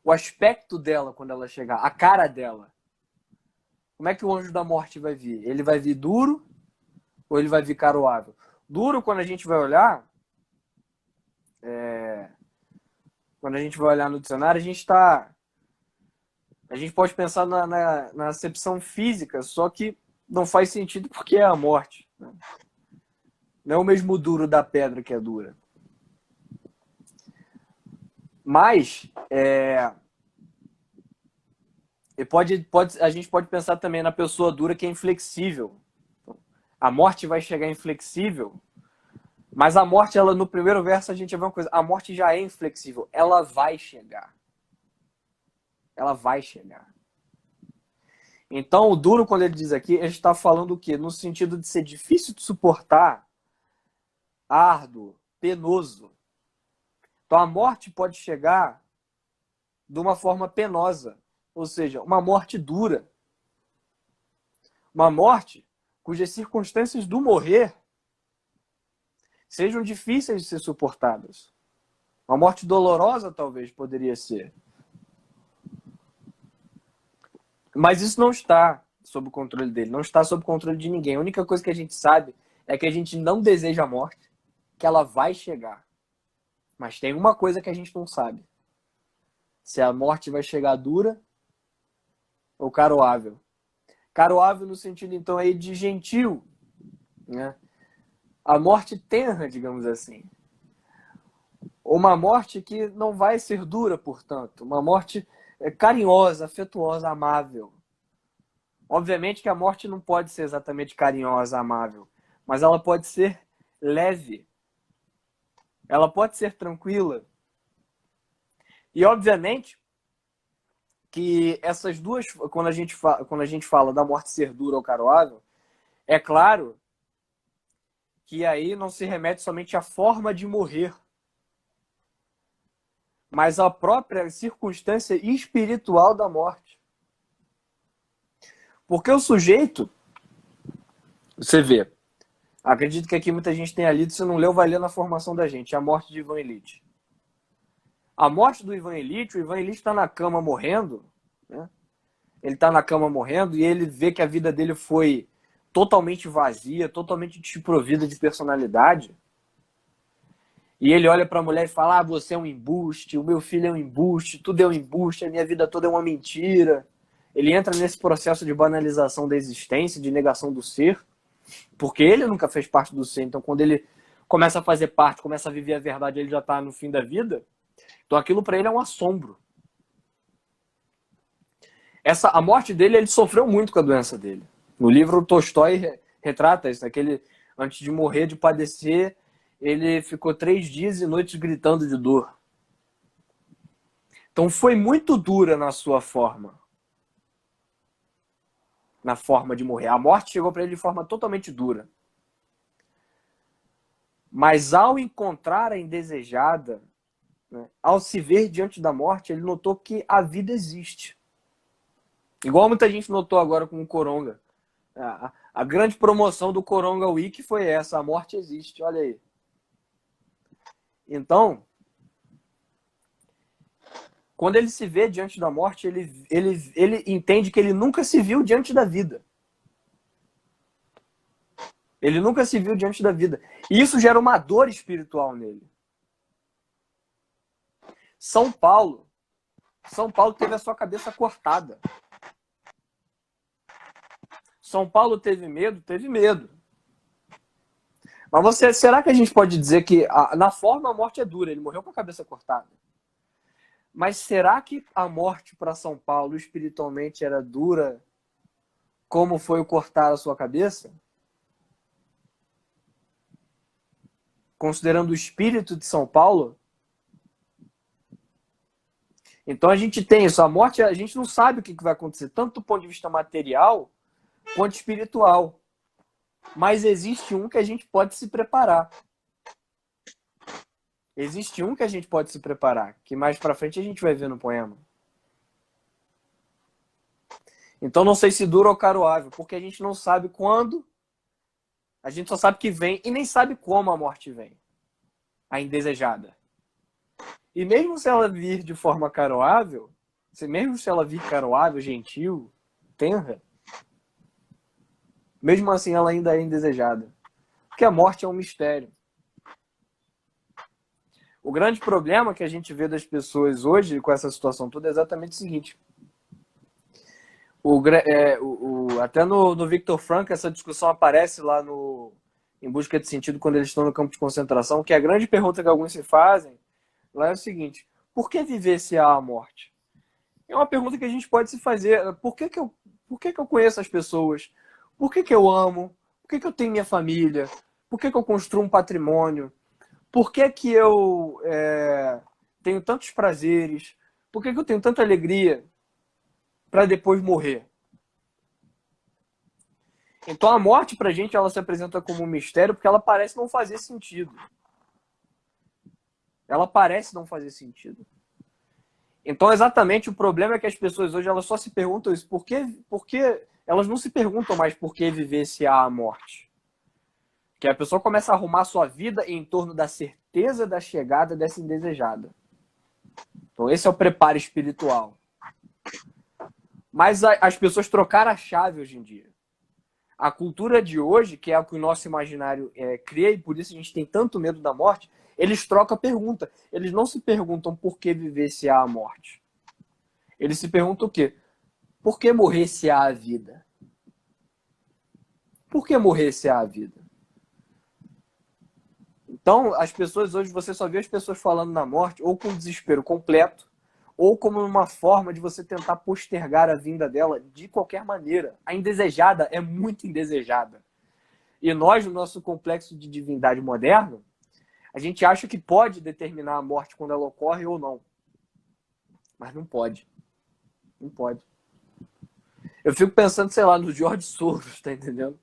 O aspecto dela quando ela chegar, a cara dela. Como é que o anjo da morte vai vir? Ele vai vir duro ou ele vai vir caroável? Duro, quando a gente vai olhar, quando a gente vai olhar no dicionário, a gente pode pensar na acepção física, só que não faz sentido porque é a morte. Né? Não é o mesmo duro da pedra que é dura. Mas a gente pode pensar também na pessoa dura que é inflexível. A morte vai chegar inflexível, mas a morte, ela no primeiro verso a gente vê uma coisa, a morte já é inflexível, ela vai chegar. Ela vai chegar. Então o duro, quando ele diz aqui, ele está falando o quê? No sentido de ser difícil de suportar, árduo, penoso. Então a morte pode chegar de uma forma penosa, ou seja, uma morte dura. Uma morte cujas circunstâncias do morrer sejam difíceis de ser suportadas. Uma morte dolorosa, talvez, poderia ser. Mas isso não está sob o controle dele, não está sob o controle de ninguém. A única coisa que a gente sabe é que a gente não deseja a morte, que ela vai chegar. Mas tem uma coisa que a gente não sabe. Se a morte vai chegar dura ou caroável. Caroável no sentido, então, aí de gentil. Né? A morte tenra, digamos assim. Uma morte que não vai ser dura, portanto. Uma morte carinhosa, afetuosa, amável. Obviamente que a morte não pode ser exatamente carinhosa, amável. Mas ela pode ser leve. Ela pode ser tranquila. E, obviamente, que essas duas, quando a gente fala da morte ser dura ou caroável, é claro que aí não se remete somente à forma de morrer, mas à própria circunstância espiritual da morte. Porque o sujeito, você vê, acredito que aqui muita gente tenha lido, se não leu, vai ler na formação da gente, a morte de Ivan Illich. A morte do Ivan Illich, o Ivan Illich está na cama morrendo, né? Ele está na cama morrendo e ele vê que a vida dele foi totalmente vazia, totalmente desprovida de personalidade. E ele olha para a mulher e fala: ah, você é um embuste, o meu filho é um embuste, tudo é um embuste, a minha vida toda é uma mentira. Ele entra nesse processo de banalização da existência, de negação do ser, porque ele nunca fez parte do ser. Então, quando ele começa a fazer parte, começa a viver a verdade, ele já está no fim da vida. Então, aquilo para ele é um assombro. A morte dele, ele sofreu muito com a doença dele. No livro, Tolstói retrata isso, né? Que ele, antes de morrer, de padecer, ele ficou 3 dias e noites gritando de dor. Então foi muito dura na sua forma. Na forma de morrer. A morte chegou para ele de forma totalmente dura. Mas ao encontrar a indesejada, né, ao se ver diante da morte, ele notou que a vida existe. Igual muita gente notou agora com o Coronga. A grande promoção do Coronga Week foi essa: a morte existe, olha aí. Então, quando ele se vê diante da morte, ele entende que ele nunca se viu diante da vida. Ele nunca se viu diante da vida. E isso gera uma dor espiritual nele. São Paulo teve a sua cabeça cortada. São Paulo teve medo? Teve medo. Mas será que a gente pode dizer que na forma a morte é dura? Ele morreu com a cabeça cortada. Mas será que a morte para São Paulo espiritualmente era dura como foi o cortar a sua cabeça? Considerando o espírito de São Paulo? Então a gente tem isso. A morte, a gente não sabe o que vai acontecer, tanto do ponto de vista material quanto espiritual. Mas existe um que a gente pode se preparar. Existe um que a gente pode se preparar, que mais pra frente a gente vai ver no poema. Então não sei se dura ou caroável, porque a gente não sabe quando, a gente só sabe que vem e nem sabe como a morte vem, a indesejada. E mesmo se ela vir de forma caroável, mesmo se ela vir caroável, gentil, tenra, mesmo assim ela ainda é indesejada. Porque a morte é um mistério. O grande problema que a gente vê das pessoas hoje com essa situação toda é exatamente o seguinte. Até no Viktor Frankl essa discussão aparece lá no Em Busca de Sentido, quando eles estão no campo de concentração, que a grande pergunta que alguns se fazem lá é o seguinte: por que viver se há a morte? É uma pergunta que a gente pode se fazer. Por que eu conheço as pessoas? Por que eu amo? Por que eu tenho minha família? Por que eu construo um patrimônio? Por que eu tenho tantos prazeres? Por que eu tenho tanta alegria para depois morrer? Então a morte pra gente, ela se apresenta como um mistério porque ela parece não fazer sentido. Ela parece não fazer sentido. Então exatamente o problema é que as pessoas hoje elas só se perguntam isso. Por que elas não se perguntam mais por que viver se há a morte? Que a pessoa começa a arrumar a sua vida em torno da certeza da chegada dessa indesejada. Então esse é o preparo espiritual. Mas as pessoas trocaram a chave hoje em dia. A cultura de hoje, que é o que o nosso imaginário cria, e por isso a gente tem tanto medo da morte, eles trocam a pergunta. Eles não se perguntam por que viver se há a morte. Eles se perguntam o quê? Por que morrer se há a vida? Por que morrer se há a vida? Então, as pessoas hoje, você só vê as pessoas falando na morte ou com desespero completo, ou como uma forma de você tentar postergar a vinda dela de qualquer maneira. A indesejada é muito indesejada. E nós, no nosso complexo de divindade moderno, a gente acha que pode determinar a morte quando ela ocorre ou não. Mas não pode. Não pode. Eu fico pensando, sei lá, no George Soros, tá entendendo?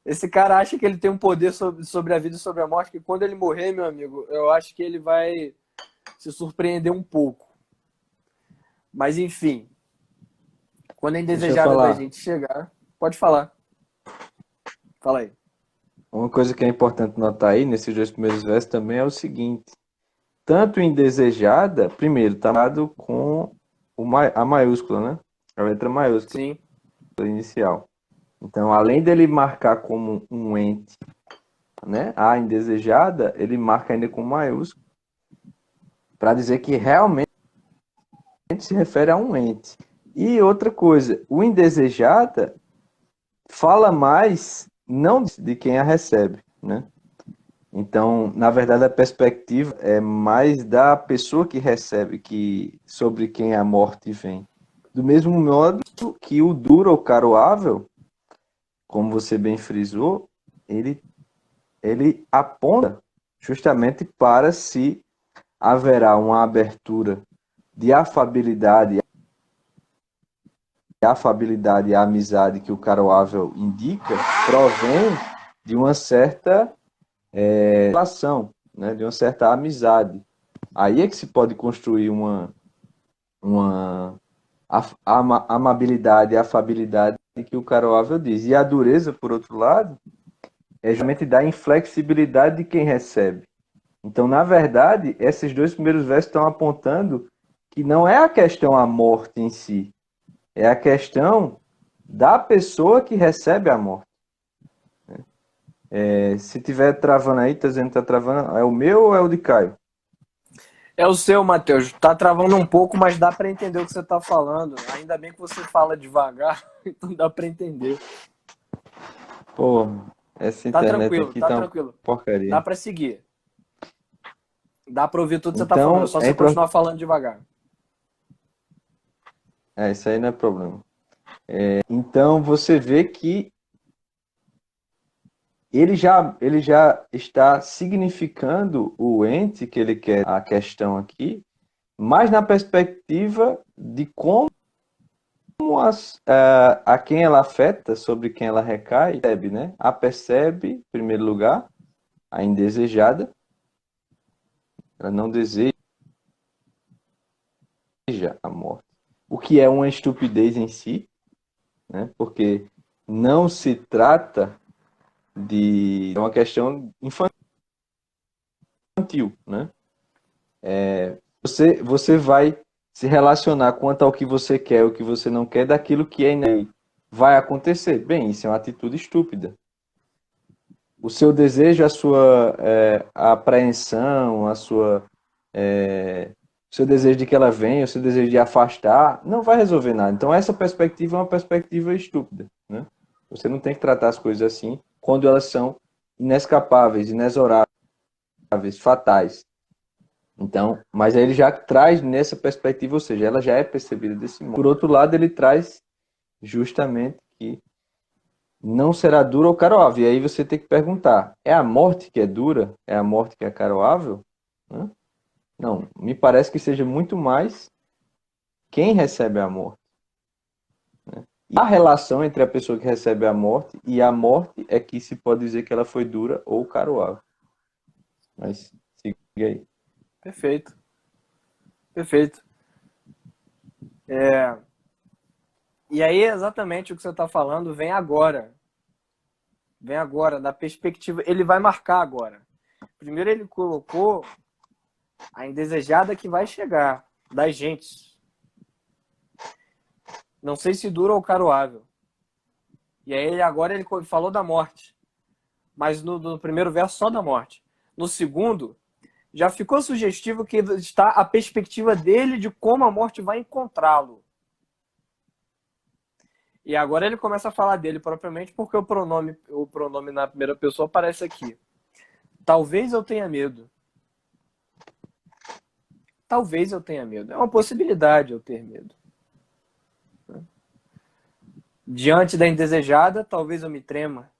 Esse cara acha que ele tem um poder sobre a vida e sobre a morte, que quando ele morrer, meu amigo, eu acho que ele vai se surpreender um pouco. Mas, enfim. Quando a indesejada da gente chegar... Pode falar. Fala aí. Uma coisa que é importante notar aí, nesses 2 primeiros versos, também é o seguinte. Tanto indesejada, primeiro, está marcado com a maiúscula, né? A letra maiúscula. Sim. Inicial. Então, além dele marcar como um ente né, a indesejada, ele marca ainda com maiúsculo, para dizer que realmente se refere a um ente. E outra coisa, o indesejada fala mais não de quem a recebe, né? Então, na verdade, a perspectiva é mais da pessoa que recebe, que sobre quem a morte vem. Do mesmo modo que o duro ou caroável, como você bem frisou, ele aponta justamente para se haverá uma abertura de afabilidade e amizade que o caroável indica, provém de uma certa relação, né, de uma certa amizade. Aí é que se pode construir uma amabilidade e afabilidade que o caroável diz. E a dureza, por outro lado, é justamente da inflexibilidade de quem recebe. Então, na verdade, esses dois primeiros versos estão apontando que não é a questão a morte em si, é a questão da pessoa que recebe a morte. Se tiver travando aí, tá dizendo que tá travando, é o meu ou é o de Caio? É o seu, Matheus. Tá travando um pouco, mas dá para entender o que você tá falando. Ainda bem que você fala devagar, então dá para entender. Pô, essa Tá internet tranquilo, aqui tá tá uma tranquilo. Dá porcaria. para seguir. Dá para ouvir tudo que você tá falando. É Então, só você continuar falando devagar. isso aí não é problema. Então, você vê que ele já está significando o ente que ele quer, a questão aqui, mas na perspectiva de como a quem ela afeta, sobre quem ela recai, percebe, né? A percebe, em primeiro lugar, a indesejada, ela não deseja a morte. O que é uma estupidez em si, né? Porque não se trata de uma questão infantil, né? Você vai se relacionar quanto ao que você quer, o que você não quer, daquilo que é inédito. Vai acontecer. Bem, isso é uma atitude estúpida. O seu desejo, a sua apreensão, o seu desejo de que ela venha, o seu desejo de afastar, não vai resolver nada. Então, essa perspectiva é uma perspectiva estúpida, né? Você não tem que tratar as coisas assim quando elas são inescapáveis, inexoráveis, fatais. Então, mas aí ele já traz nessa perspectiva, ou seja, ela já é percebida desse modo. Por outro lado, ele traz justamente que não será dura ou caroável. E aí você tem que perguntar, é a morte que é dura? É a morte que é caroável? Né? Não, me parece que seja muito mais quem recebe a morte. Né? E a relação entre a pessoa que recebe a morte e a morte é que se pode dizer que ela foi dura ou caroável. Mas siga aí. Perfeito. Perfeito. E aí, exatamente o que você está falando vem agora. Vem agora, da perspectiva. Ele vai marcar agora. Primeiro, ele colocou a indesejada que vai chegar, das gentes. Não sei se dura ou caroável. E aí, agora, ele falou da morte. Mas no primeiro verso, só da morte. No segundo, já ficou sugestivo que está a perspectiva dele de como a morte vai encontrá-lo. E agora ele começa a falar dele propriamente porque o pronome na primeira pessoa aparece aqui. Talvez eu tenha medo. Talvez eu tenha medo. É uma possibilidade eu ter medo. Diante da indesejada, talvez eu me trema.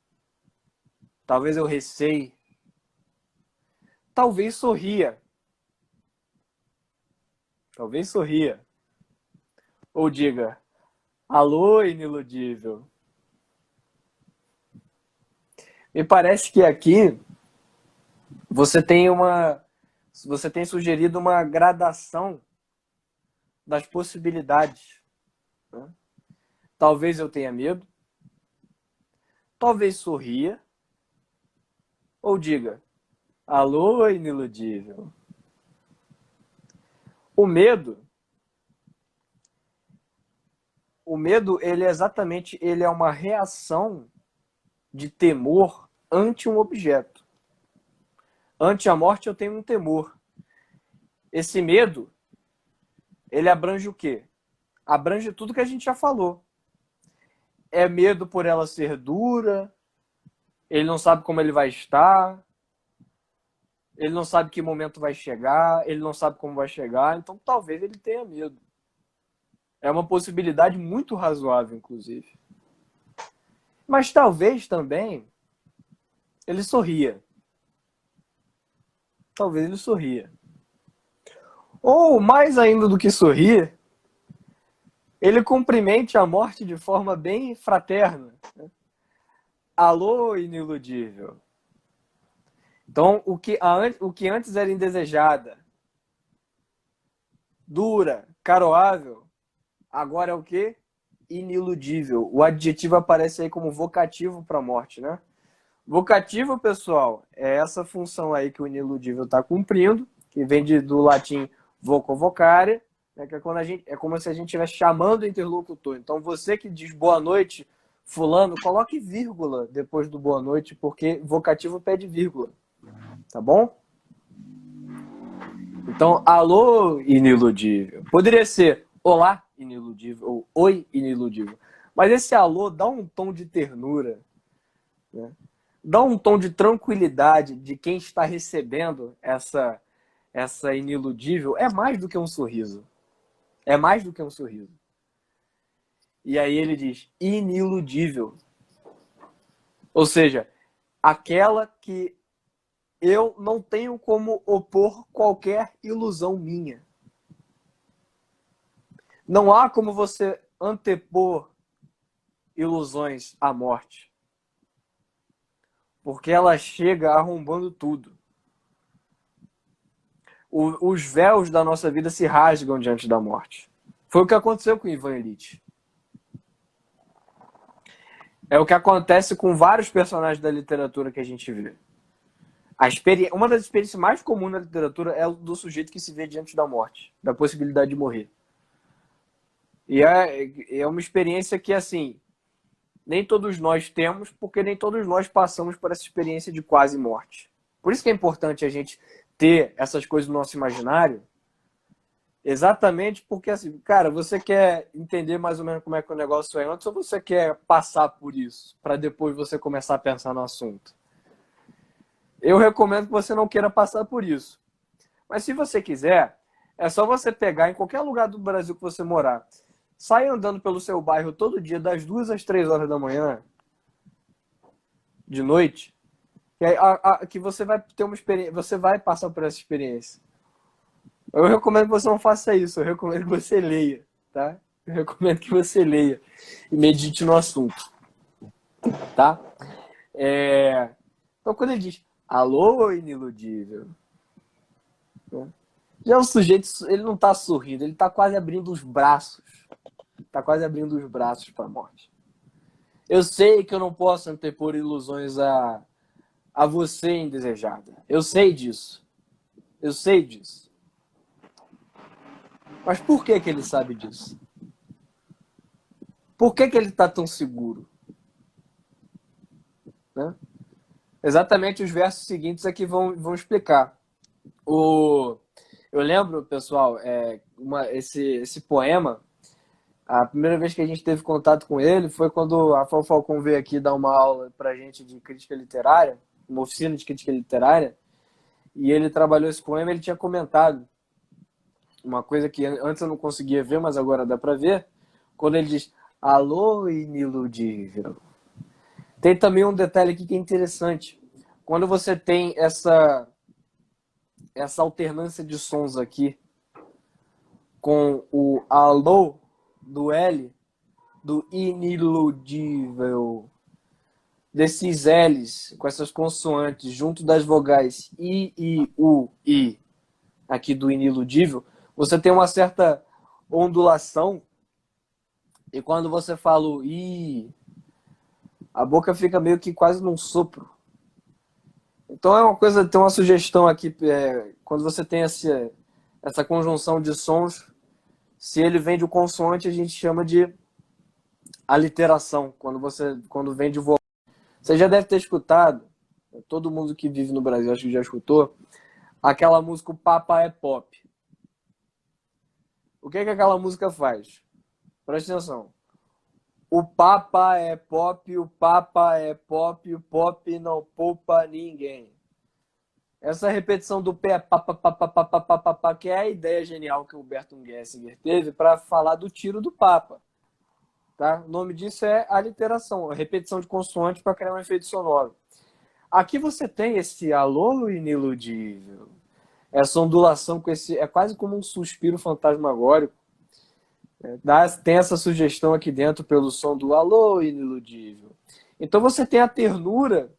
Talvez eu receie. Talvez sorria. Talvez sorria. Ou diga, alô, iniludível. Me parece que aqui você tem sugerido uma gradação das possibilidades. Né? Talvez eu tenha medo. Talvez sorria. Ou diga, alô, iniludível. O medo, ele é exatamente, ele é uma reação de temor ante um objeto. ante a morte eu tenho um temor. Esse medo, ele abrange o quê? Abrange tudo que a gente já falou. É medo por ela ser dura, ele não sabe como ele vai estar, ele não sabe que momento vai chegar, ele não sabe como vai chegar, então talvez ele tenha medo. É uma possibilidade muito razoável, inclusive. Mas talvez também ele sorria. Talvez ele sorria. Ou, mais ainda do que sorrir, ele cumprimente a morte de forma bem fraterna. Alô, iniludível. Então, o que antes era indesejada, dura, caroável, agora é o quê? Iniludível. O adjetivo aparece aí como vocativo para a morte, né? Vocativo, pessoal, é essa função aí que o iniludível está cumprindo, que vem do latim voco vocare, né, que é como se a gente estivesse chamando o interlocutor. Então, você que diz boa noite, fulano, coloque vírgula depois do boa noite, porque vocativo pede vírgula. Tá bom? Então, alô, iniludível. Poderia ser olá, iniludível, ou oi, iniludível. Mas esse alô dá um tom de ternura, né? Dá um tom de tranquilidade de quem está recebendo essa iniludível. É mais do que um sorriso. É mais do que um sorriso. E aí ele diz, iniludível. Ou seja, aquela que eu não tenho como opor qualquer ilusão minha. Não há como você antepor ilusões à morte. Porque ela chega arrombando tudo. Os véus da nossa vida se rasgam diante da morte. Foi o que aconteceu com Ivan Illich. É o que acontece com vários personagens da literatura que a gente vê. Uma das experiências mais comuns na literatura é o do sujeito que se vê diante da morte, da possibilidade de morrer. E é uma experiência que, assim, nem todos nós temos, porque nem todos nós passamos por essa experiência de quase morte. Por isso que é importante a gente ter essas coisas no nosso imaginário, exatamente porque, assim, cara, você quer entender mais ou menos como é que o negócio é antes, ou você quer passar por isso, para depois você começar a pensar no assunto? Eu recomendo que você não queira passar por isso. Mas se você quiser, é só você pegar em qualquer lugar do Brasil que você morar, sai andando pelo seu bairro todo dia, das 2 às 3 horas da manhã, de noite, que você vai ter uma experiência, você vai passar por essa experiência. Eu recomendo que você não faça isso, eu recomendo que você leia, tá? Eu recomendo que você leia e medite no assunto, tá? Então, quando ele diz, alô, iniludível, né? Já o sujeito, ele não tá sorrindo, ele tá quase abrindo os braços. Tá quase abrindo os braços para a morte. Eu sei que eu não posso antepor ilusões a você, indesejada. Eu sei disso. Eu sei disso. Mas por que ele sabe disso? Por que ele está tão seguro? Né? Exatamente os versos seguintes aqui vão explicar. Eu lembro, pessoal, esse poema, a primeira vez que a gente teve contato com ele foi quando a Rafael Falcão veio aqui dar uma aula pra gente de crítica literária, uma oficina de crítica literária, e ele trabalhou esse poema, ele tinha comentado uma coisa que antes eu não conseguia ver, mas agora dá pra ver, quando ele diz, alô, iniludível. Tem também um detalhe aqui que é interessante. Quando você tem essa alternância de sons aqui, com o alô do L, do iniludível, desses L's, com essas consoantes, junto das vogais I, U, I, aqui do iniludível, você tem uma certa ondulação, e quando você fala o I, a boca fica meio que quase num sopro. Então é uma coisa, tem uma sugestão aqui, quando você tem essa conjunção de sons, se ele vem de consoante, a gente chama de aliteração, quando vem de vogal. Você já deve ter escutado Todo mundo que vive no Brasil acho que já escutou, aquela música O Papa é Pop. O que é que aquela música faz? Presta atenção. O Papa é pop, o Papa é pop, o pop não poupa ninguém. Essa repetição do pé papa, papa, papa, papa, papa, que é a ideia genial que o Humberto Gessinger teve para falar do tiro do Papa. Tá? O nome disso é aliteração, a repetição de consoantes para criar um efeito sonoro. Aqui você tem esse alô iniludível, essa ondulação com esse, é quase como um suspiro fantasmagórico. Tem essa sugestão aqui dentro pelo som do alô iniludível. Então você tem a ternura,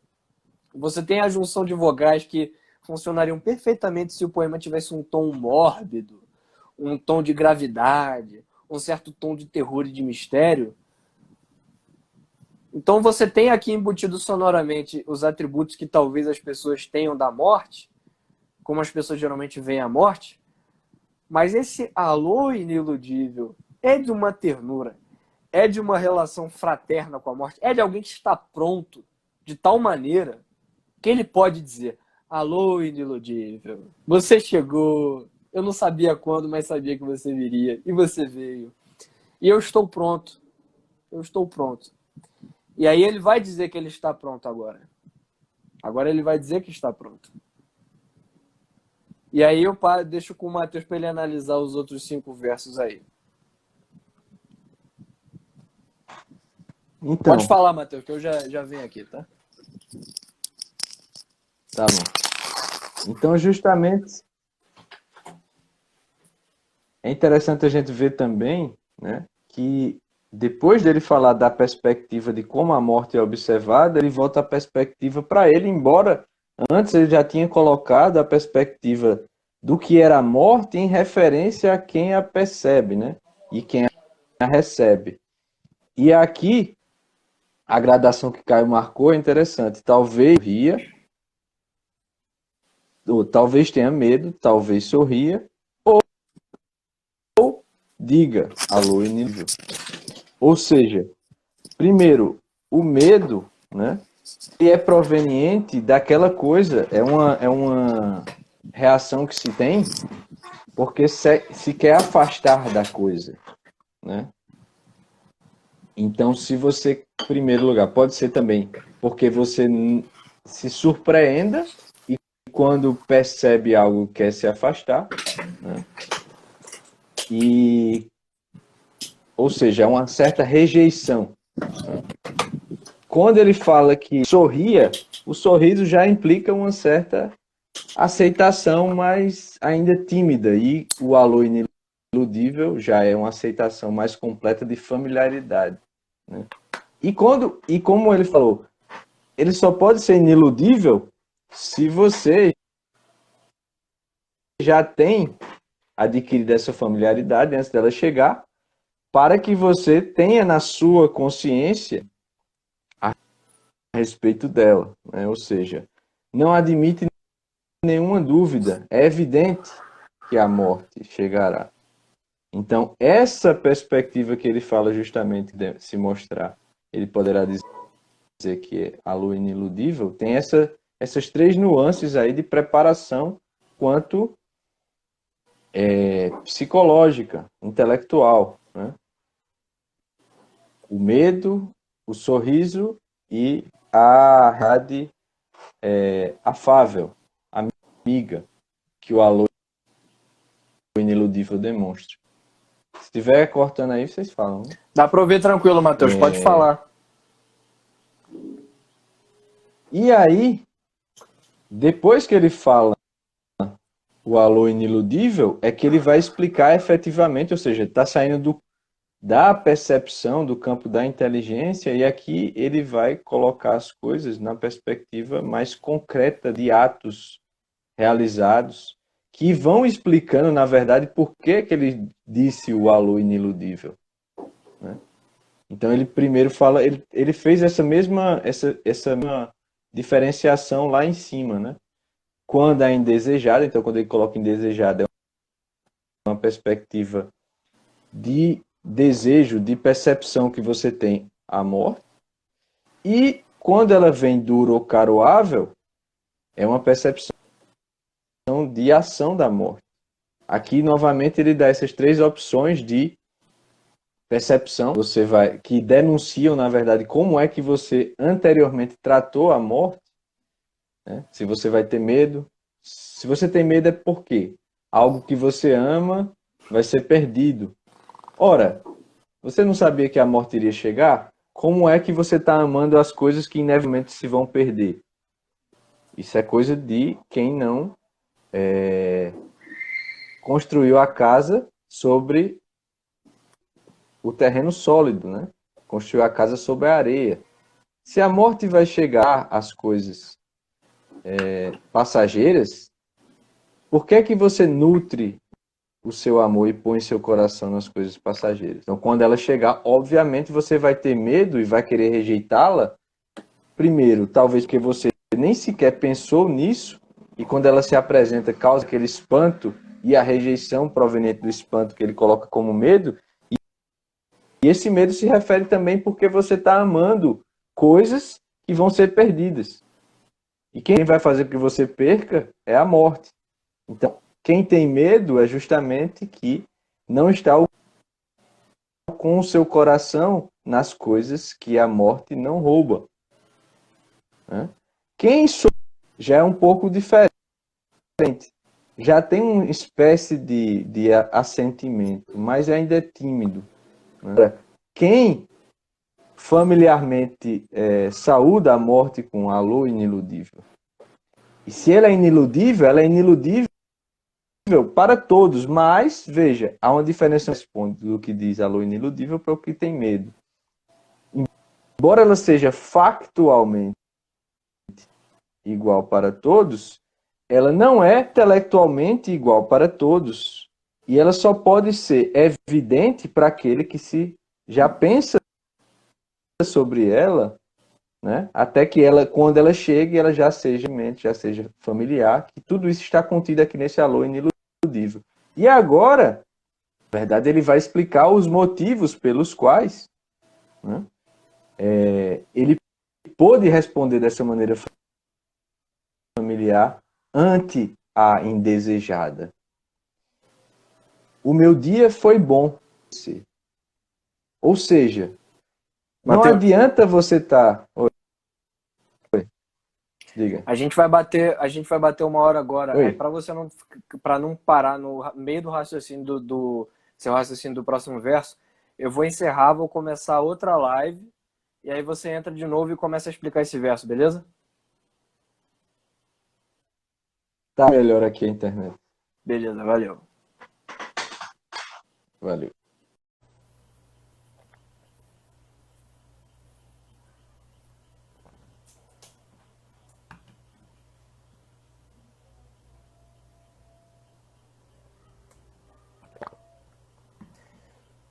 você tem a junção de vogais que funcionariam perfeitamente se o poema tivesse um tom mórbido, um tom de gravidade, um certo tom de terror e de mistério. Então você tem aqui embutido sonoramente os atributos que talvez as pessoas tenham da morte, como as pessoas geralmente veem a morte, mas esse alô iniludível é de uma ternura, é de uma relação fraterna com a morte, é de alguém que está pronto de tal maneira que ele pode dizer: alô iniludível, você chegou, eu não sabia quando, mas sabia que você viria, e você veio. E eu estou pronto, eu estou pronto. E aí ele vai dizer que ele está pronto agora. Agora ele vai dizer que está pronto. E aí eu deixo com o Matheus para ele analisar os outros 5 versos aí. Então, pode falar, Matheus, que eu já venho aqui, tá? Tá bom. Então, justamente, é interessante a gente ver também, né, que depois dele falar da perspectiva de como a morte é observada, ele volta a perspectiva para ele, embora antes ele já tinha colocado a perspectiva do que era a morte em referência a quem a percebe, né, e quem a recebe. E aqui, a gradação que Caio marcou é interessante. Talvez ria, ou talvez tenha medo, talvez sorria, ou diga alô inimigo. Ou seja, primeiro, o medo, né, ele é proveniente daquela coisa, é uma reação que se tem porque se quer afastar da coisa, né? Então, se você, em primeiro lugar, pode ser também porque você se surpreenda e quando percebe algo quer se afastar, né? Ou seja, uma certa rejeição. Quando ele fala que sorria, o sorriso já implica uma certa aceitação, mas ainda tímida. E o alô iniludível já é uma aceitação mais completa de familiaridade, né? E como ele falou, ele só pode ser iniludível se você já tem adquirido essa familiaridade antes dela chegar, para que você tenha na sua consciência a respeito dela, né? Ou seja, não admite nenhuma dúvida, é evidente que a morte chegará. Então, essa perspectiva que ele fala justamente de se mostrar, ele poderá dizer que a lua iniludível, tem essas 3 nuances aí de preparação quanto psicológica, intelectual, né? O medo, o sorriso e a realidade afável, amiga, que o alô iniludível demonstra. Se estiver cortando aí, vocês falam. Né? Dá para ouvir tranquilo, Matheus, pode falar. E aí, depois que ele fala o alô iniludível, é que ele vai explicar efetivamente, ou seja, está saindo da percepção, do campo da inteligência, e aqui ele vai colocar as coisas na perspectiva mais concreta de atos realizados, que vão explicando, na verdade, por que ele disse o alô iniludível, né? Então ele primeiro fala, ele fez essa mesma diferenciação lá em cima, né? Quando é indesejada, então quando ele coloca indesejada, é uma perspectiva de desejo, de percepção que você tem a morte. E quando ela vem dura ou caroável, é uma percepção de ação da morte. Aqui, novamente, ele dá essas três opções de percepção, que denunciam, na verdade, como é que você anteriormente tratou a morte, né? Se você vai ter medo. Se você tem medo é porque algo que você ama vai ser perdido. Ora, você não sabia que a morte iria chegar? Como é que você está amando as coisas que inevitavelmente se vão perder? Isso é coisa de quem não construiu a casa sobre o terreno sólido, né? Construiu a casa sobre a areia. Se a morte vai chegar às coisas passageiras, por que é que você nutre o seu amor e põe seu coração nas coisas passageiras? Então, quando ela chegar, obviamente você vai ter medo e vai querer rejeitá-la. Primeiro, talvez porque você nem sequer pensou nisso, e quando ela se apresenta, causa aquele espanto e a rejeição proveniente do espanto que ele coloca como medo. E esse medo se refere também porque você está amando coisas que vão ser perdidas. E quem vai fazer com que você perca é a morte. Então, quem tem medo é justamente que não está com o seu coração nas coisas que a morte não rouba. Né? Quem sou já é um pouco diferente. Já tem uma espécie de assentimento, mas ainda é tímido. Né? Quem familiarmente saúda a morte com alô iniludível. E se ela é iniludível para todos, mas, veja, há uma diferença do que diz alô iniludível para o que tem medo. Embora ela seja factualmente igual para todos, ela não é intelectualmente igual para todos. E ela só pode ser evidente para aquele que se já pensa sobre ela, né? Até que ela, quando ela chegue, ela já seja familiar, que tudo isso está contido aqui nesse alô iniludível. E agora, na verdade, ele vai explicar os motivos pelos quais, né, ele pôde responder dessa maneira familiar ante a indesejada. O meu dia foi bom. Ou seja, não Mateus, adianta você estar. Oi, diga. a gente vai bater uma hora agora. Aí Oi. para você não, para não parar no meio do raciocínio do seu raciocínio do próximo verso, eu vou encerrar, vou começar outra live e aí você entra de novo e começa a explicar esse verso, beleza? Tá melhor aqui a internet. Beleza, valeu. Valeu.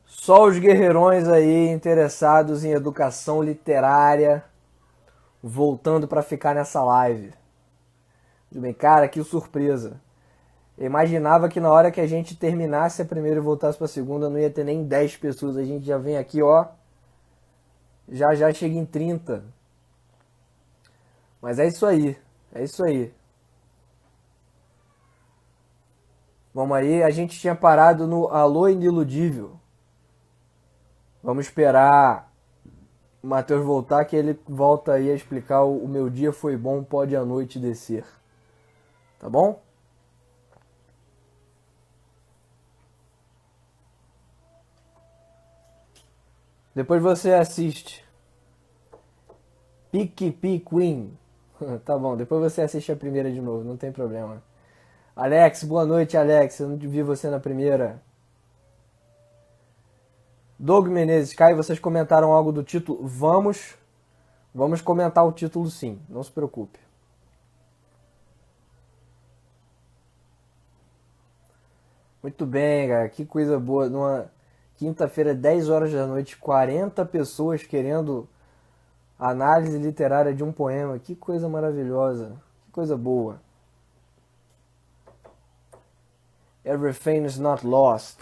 Só os guerreirões aí interessados em educação literária voltando para ficar nessa live. Tudo bem, cara, que surpresa. Eu imaginava que na hora que a gente terminasse a primeira e voltasse para a segunda não ia ter nem 10 pessoas. A gente já vem aqui, ó. Já chega em 30. Mas é isso aí. É isso aí. Vamos aí. A gente tinha parado no Alô Iniludível. Vamos esperar o Matheus voltar, que ele volta aí a explicar o meu dia foi bom, pode a noite descer. Tá bom? Depois você assiste Pick Queen. Tá bom, depois você assiste a primeira de novo, não tem problema. Alex, boa noite, Alex. Eu não vi você na primeira. Doug Menezes, Caio, vocês comentaram algo do título? Vamos comentar o título sim, não se preocupe. Muito bem, cara, que coisa boa. Numa quinta-feira, 10 horas da noite, 40 pessoas querendo análise literária de um poema. Que coisa maravilhosa, que coisa boa. Everything is not lost.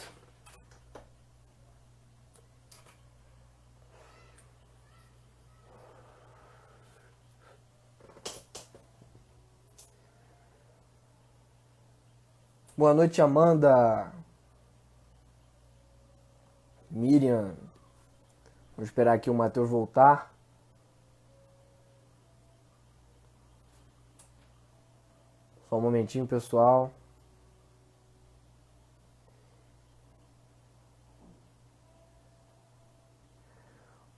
Boa noite, Amanda. Miriam. Vou esperar aqui o Matheus voltar. Só um momentinho, pessoal.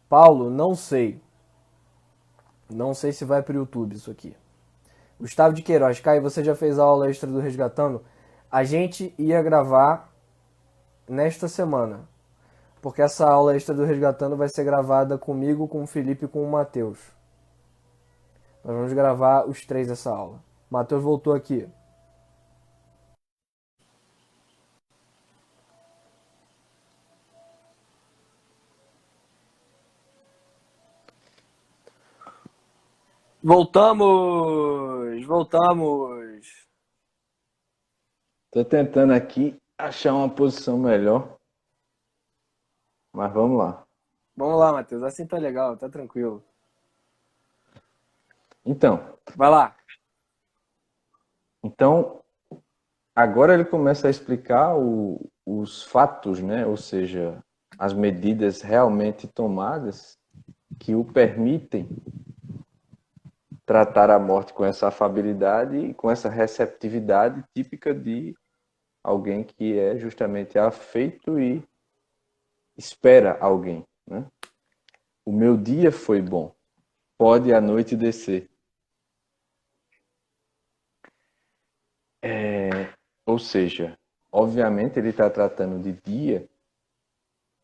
Paulo, não sei. Não sei se vai pro YouTube isso aqui. Gustavo de Queiroz, Caio, você já fez a aula extra do Resgatando? A gente ia gravar nesta semana. Porque essa aula extra do Resgatando vai ser gravada comigo, com o Felipe e com o Matheus. Nós vamos gravar os três essa aula. Matheus voltou aqui. Voltamos! Voltamos! Tô tentando aqui achar uma posição melhor, mas vamos lá. Vamos lá, Matheus. Assim tá legal, tá tranquilo. Então, Vai lá. então agora ele começa a explicar os fatos, né? Ou seja, as medidas realmente tomadas que o permitem tratar a morte com essa afabilidade e com essa receptividade típica de alguém que é justamente afeito e espera alguém, né? O meu dia foi bom, pode a noite descer. Ou seja, obviamente ele está tratando de dia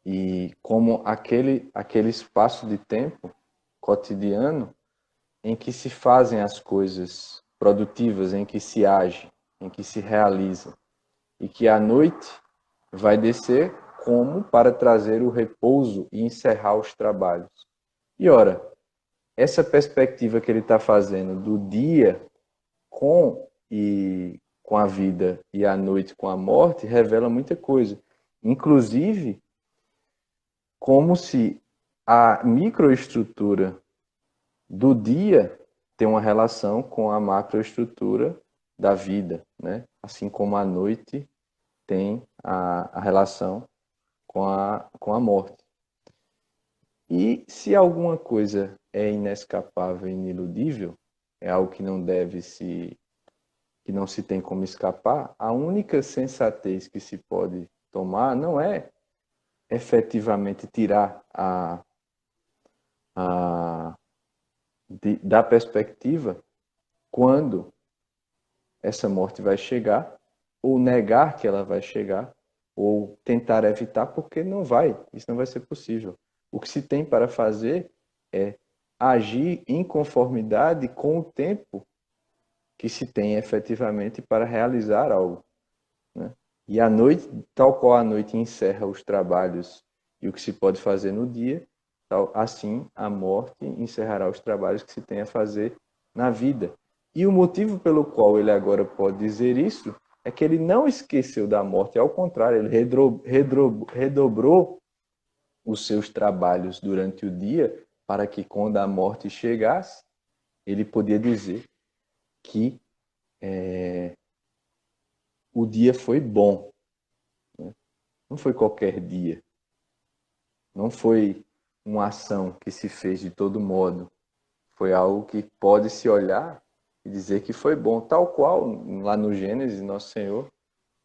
e como aquele espaço de tempo cotidiano em que se fazem as coisas produtivas, em que se age, em que se realiza. E que a noite vai descer como para trazer o repouso e encerrar os trabalhos. E ora, essa perspectiva que ele está fazendo do dia com a vida e a noite com a morte revela muita coisa. Inclusive, como se a microestrutura do dia tem uma relação com a macroestrutura da vida, né? Assim como a noite tem a relação com a morte. E se alguma coisa é inescapável e ineludível, é algo que não se tem como escapar, a única sensatez que se pode tomar não é efetivamente tirar da perspectiva quando essa morte vai chegar, ou negar que ela vai chegar, ou tentar evitar, porque não vai, isso não vai ser possível. O que se tem para fazer é agir em conformidade com o tempo que se tem efetivamente para realizar algo, né? E a noite, tal qual a noite encerra os trabalhos e o que se pode fazer no dia, tal, assim a morte encerrará os trabalhos que se tem a fazer na vida. E o motivo pelo qual ele agora pode dizer isso é que ele não esqueceu da morte, ao contrário, ele redobrou os seus trabalhos durante o dia para que quando a morte chegasse, ele podia dizer que o dia foi bom, né? Não foi qualquer dia, não foi uma ação que se fez de todo modo, foi algo que pode se olhar e dizer que foi bom, tal qual lá no Gênesis, nosso Senhor,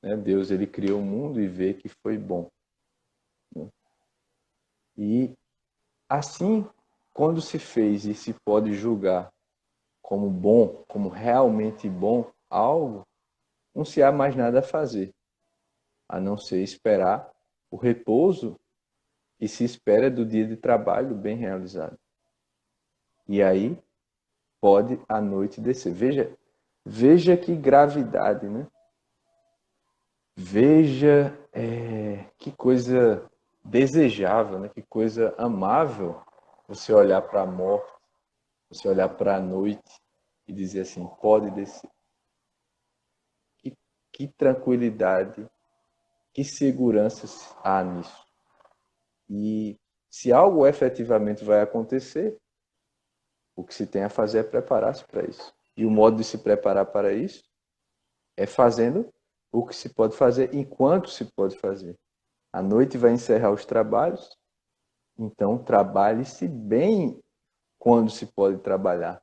né, Deus ele criou o mundo e vê que foi bom, né? E assim, quando se fez e se pode julgar como bom, como realmente bom algo, não se há mais nada a fazer, a não ser esperar o repouso que se espera do dia de trabalho bem realizado. E aí pode a noite descer. Veja que gravidade, né? Veja que coisa desejável, né? Que coisa amável você olhar para a morte, você olhar para a noite e dizer assim, pode descer. Que tranquilidade, que segurança há nisso. E se algo efetivamente vai acontecer, o que se tem a fazer é preparar-se para isso. E o modo de se preparar para isso é fazendo o que se pode fazer enquanto se pode fazer. A noite vai encerrar os trabalhos, então trabalhe-se bem quando se pode trabalhar.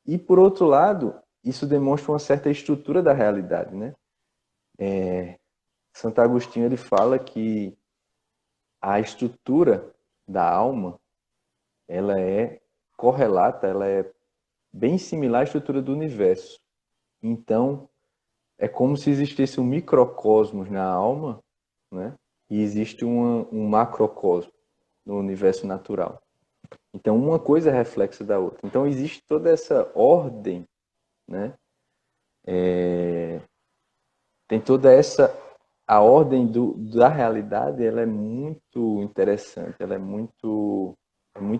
E, por outro lado, isso demonstra uma certa estrutura da realidade, né? Santo Agostinho ele fala que a estrutura da alma, ela é correlata, ela é bem similar à estrutura do universo. Então, é como se existisse um microcosmos na alma, né? E existe um macrocosmo no universo natural. Então, uma coisa é reflexo da outra. Então, existe toda essa ordem, né? Tem toda essa... A ordem da realidade, ela é muito interessante, ela é muito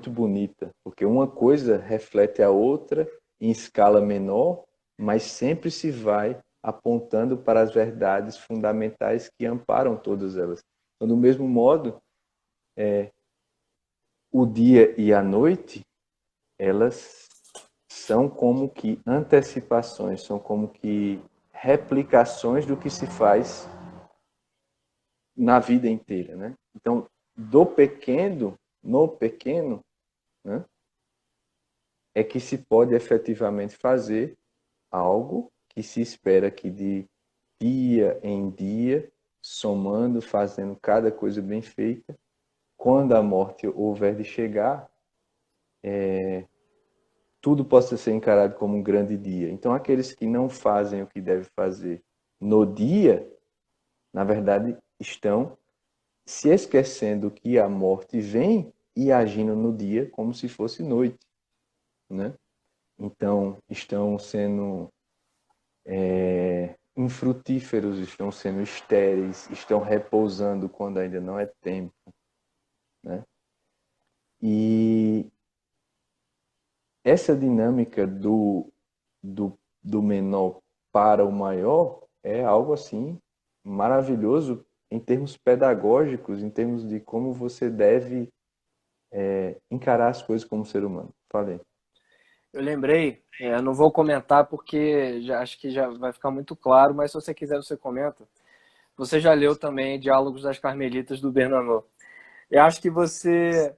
bonita, porque uma coisa reflete a outra em escala menor, mas sempre se vai apontando para as verdades fundamentais que amparam todas elas. Então, do mesmo modo, o dia e a noite, elas são como que antecipações, são como que replicações do que se faz na vida inteira, né? Então, do pequeno, no pequeno, né, é que se pode efetivamente fazer algo que se espera que de dia em dia, somando, fazendo cada coisa bem feita, quando a morte houver de chegar, tudo possa ser encarado como um grande dia. Então, aqueles que não fazem o que devem fazer no dia, na verdade, estão se esquecendo que a morte vem e agindo no dia como se fosse noite, né? Então, estão sendo infrutíferos, estão sendo estéreis, estão repousando quando ainda não é tempo, né? E essa dinâmica do menor para o maior é algo assim maravilhoso em termos pedagógicos, em termos de como você deve encarar as coisas como ser humano. Falei. Eu lembrei, não vou comentar porque acho que já vai ficar muito claro, mas se você quiser você comenta. Você já leu também Diálogos das Carmelitas do Bernanos. Eu acho que você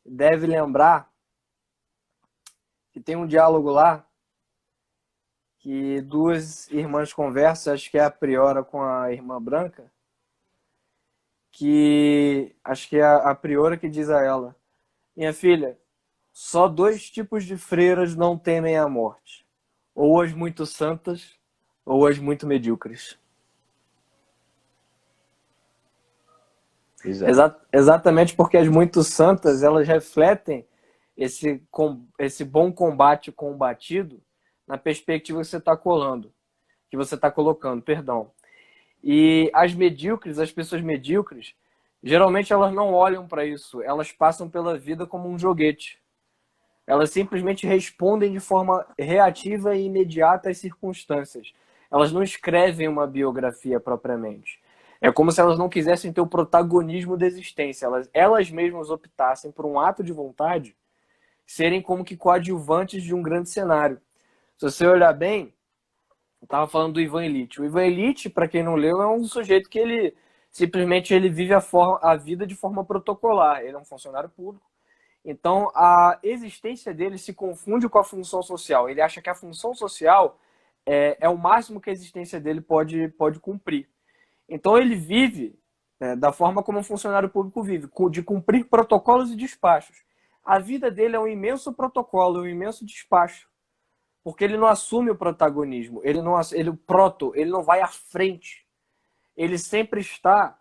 deve lembrar que tem um diálogo lá que duas irmãs conversam, acho que é a priora com a irmã branca, que acho que é a priora que diz a ela: minha filha, só dois tipos de freiras não temem a morte, ou as muito santas ou as muito medíocres. Exatamente porque as muito santas, elas refletem esse bom combate combatido na perspectiva que você está colocando, perdão. E as medíocres, as pessoas medíocres, geralmente elas não olham para isso, elas passam pela vida como um joguete. Elas simplesmente respondem de forma reativa e imediata às circunstâncias. Elas não escrevem uma biografia propriamente. É como se elas não quisessem ter o protagonismo da existência. Elas mesmas optassem por um ato de vontade serem como que coadjuvantes de um grande cenário. Se você olhar bem, eu estava falando do Ivan Illich. O Ivan Illich, para quem não leu, é um sujeito que ele simplesmente ele vive a vida de forma protocolar. Ele é um funcionário público. Então, a existência dele se confunde com a função social. Ele acha que a função social é o máximo que a existência dele pode cumprir. Então, ele vive da forma como um funcionário público vive, de cumprir protocolos e despachos. A vida dele é um imenso protocolo, um imenso despacho, porque ele não assume o protagonismo, ele não vai à frente. Ele sempre está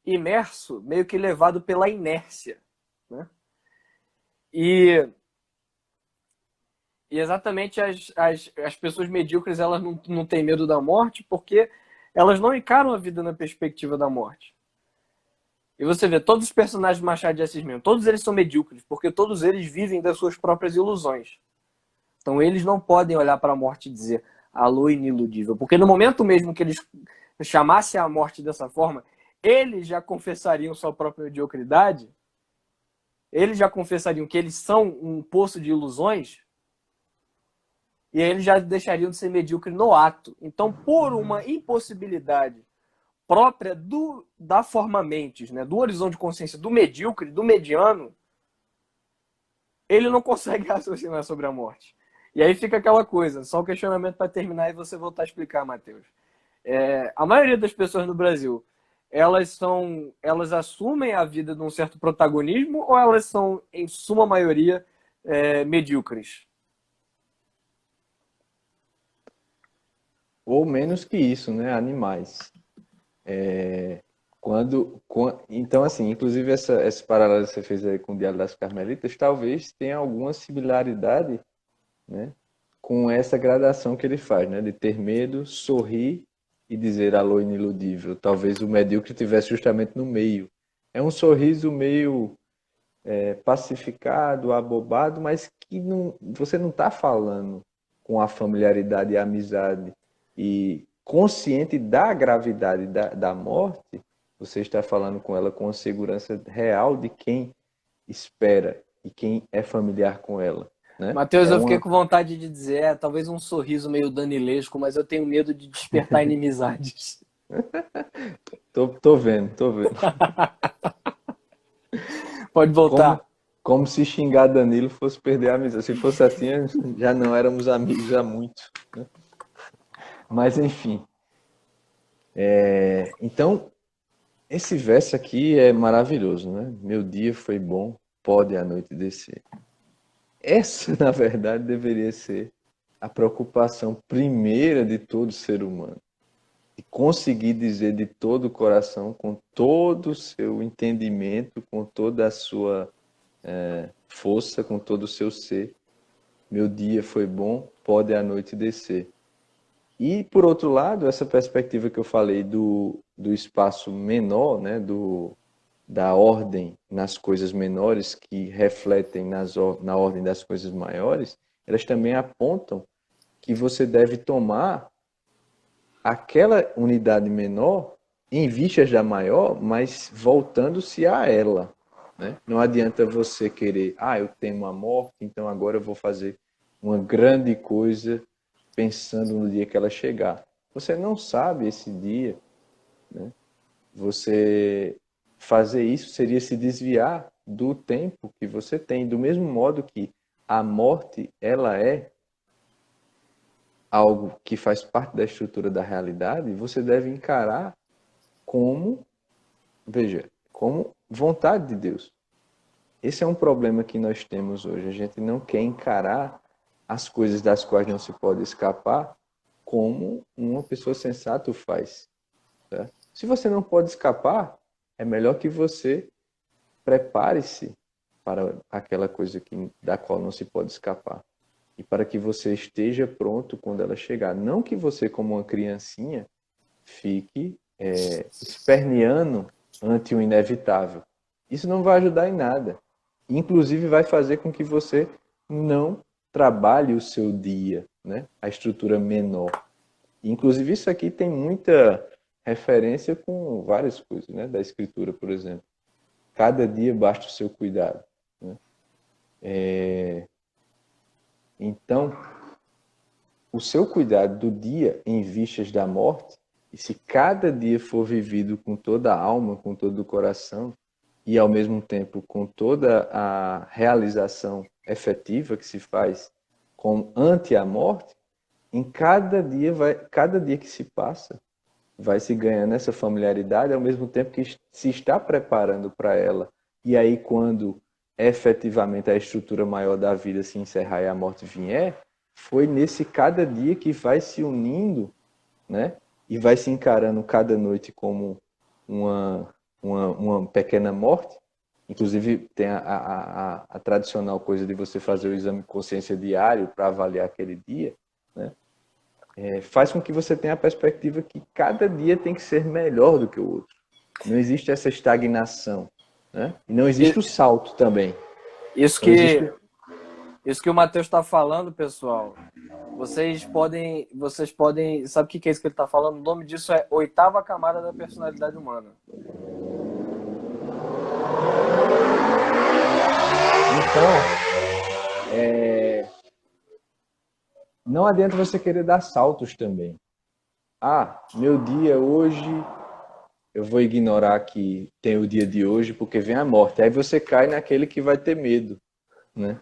imerso, meio que levado pela inércia, né? E exatamente as pessoas medíocres, elas não têm medo da morte porque elas não encaram a vida na perspectiva da morte. E você vê, todos os personagens de Machado de Assis mesmo, todos eles são medíocres, porque todos eles vivem das suas próprias ilusões. Então eles não podem olhar para a morte e dizer alô iniludível, porque no momento mesmo que eles chamassem a morte dessa forma, eles já confessariam sua própria mediocridade, eles já confessariam que eles são um poço de ilusões, e eles já deixariam de ser medíocres no ato. Então, por uma impossibilidade própria da forma mentes, né, do horizonte de consciência do medíocre, do mediano, ele não consegue raciocinar sobre a morte. E aí fica aquela coisa, só o questionamento para terminar e você voltar a explicar, Matheus. A maioria das pessoas no Brasil, elas assumem a vida de um certo protagonismo ou elas são, em suma maioria, medíocres? Ou menos que isso, né? Animais. Então, assim, inclusive esse paralelo que você fez aí com o Diário das Carmelitas, talvez tenha alguma similaridade, né, com essa gradação que ele faz, né, de ter medo, sorrir e dizer alô iniludível. Talvez o medíocre estivesse justamente no meio. É um sorriso meio pacificado, abobado, mas que não, você não está falando com a familiaridade e a amizade e consciente da gravidade da morte, você está falando com ela com a segurança real de quem espera e quem é familiar com ela, né? Matheus, eu fiquei com vontade de dizer, talvez um sorriso meio danilesco, mas eu tenho medo de despertar inimizades. Tô vendo, tô vendo. Pode voltar. Como se xingar Danilo fosse perder a amizade. Se fosse assim, já não éramos amigos há muito, né? Mas enfim. Então, esse verso aqui é maravilhoso, né? Meu dia foi bom, pode a noite descer. Essa, na verdade, deveria ser a preocupação primeira de todo ser humano. De conseguir dizer de todo o coração, com todo o seu entendimento, com toda a sua força, com todo o seu ser. Meu dia foi bom, pode a noite descer. E, por outro lado, essa perspectiva que eu falei do espaço menor, né, da ordem nas coisas menores, que refletem na ordem das coisas maiores, elas também apontam que você deve tomar aquela unidade menor em vistas da maior, mas voltando-se a ela, né? Não adianta você querer, eu temo a morte, então agora eu vou fazer uma grande coisa pensando no dia que ela chegar. Você não sabe esse dia, né? Você fazer isso seria se desviar do tempo que você tem, do mesmo modo que a morte, ela é algo que faz parte da estrutura da realidade, você deve encarar como, veja, como vontade de Deus. Esse é um problema que nós temos hoje. A gente não quer encarar as coisas das quais não se pode escapar como uma pessoa sensata faz. Tá? Se você não pode escapar, é melhor que você prepare-se para aquela coisa da qual não se pode escapar. E para que você esteja pronto quando ela chegar. Não que você, como uma criancinha, fique esperneando ante o inevitável. Isso não vai ajudar em nada. Inclusive vai fazer com que você não trabalhe o seu dia, né? A estrutura menor. Inclusive isso aqui tem muita referência com várias coisas, né? Da escritura, por exemplo. Cada dia basta o seu cuidado, né? Então, o seu cuidado do dia em vistas da morte, e se cada dia for vivido com toda a alma, com todo o coração, e ao mesmo tempo com toda a realização efetiva que se faz ante a morte, em cada dia que se passa, vai se ganhando essa familiaridade, ao mesmo tempo que se está preparando para ela. E aí, quando efetivamente a estrutura maior da vida se encerrar e a morte vier, foi nesse cada dia que vai se unindo, né? E vai se encarando cada noite como uma pequena morte. Inclusive, tem a tradicional coisa de você fazer o exame de consciência diário para avaliar aquele dia, né? Faz com que você tenha a perspectiva que cada dia tem que ser melhor do que o outro. Não existe essa estagnação, né? E não existe o salto também. Isso que o Matheus está falando, pessoal, vocês podem, sabe o que é isso que ele está falando? O nome disso é oitava camada da personalidade humana. Então, não adianta você querer dar saltos também. Ah, meu dia hoje, eu vou ignorar que tem o dia de hoje porque vem a morte. Aí você cai naquele que vai ter medo, né?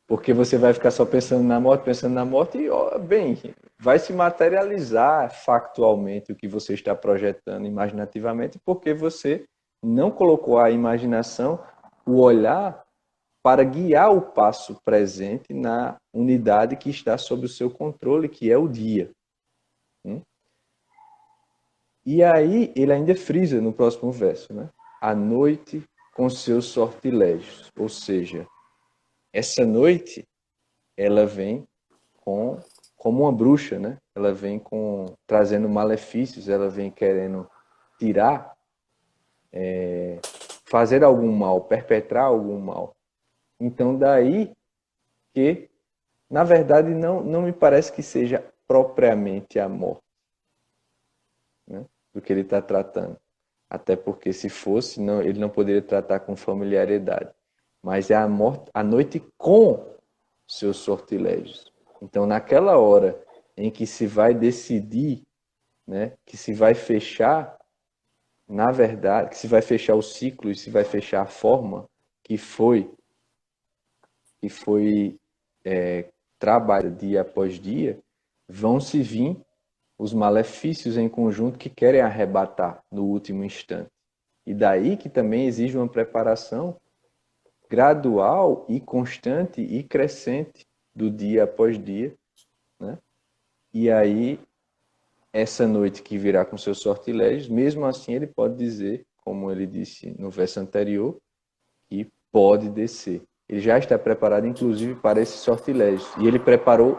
Porque você vai ficar só pensando na morte e, ó, bem, vai se materializar factualmente o que você está projetando imaginativamente porque você não colocou a imaginação, o olhar para guiar o passo presente na unidade que está sob o seu controle, que é o dia. E aí ele ainda frisa no próximo verso, né? A noite com seus sortilégios, ou seja, essa noite ela vem como uma bruxa, né? Ela vem trazendo malefícios, ela vem querendo tirar, fazer algum mal, perpetrar algum mal. Então daí que, na verdade, não me parece que seja propriamente a morte, né? Do que ele está tratando. Até porque se fosse, não, ele não poderia tratar com familiaridade. Mas é a noite com seus sortilégios. Então, naquela hora em que se vai decidir, né, que se vai fechar, na verdade, que se vai fechar o ciclo e se vai fechar a forma que foi trabalho dia após dia, vão se vir os malefícios em conjunto que querem arrebatar no último instante. E daí que também exige uma preparação gradual e constante e crescente do dia após dia, né? E aí, essa noite que virá com seus sortilégios, mesmo assim ele pode dizer, como ele disse no verso anterior, que pode descer. Ele já está preparado, inclusive, para esses sortilégios. E ele preparou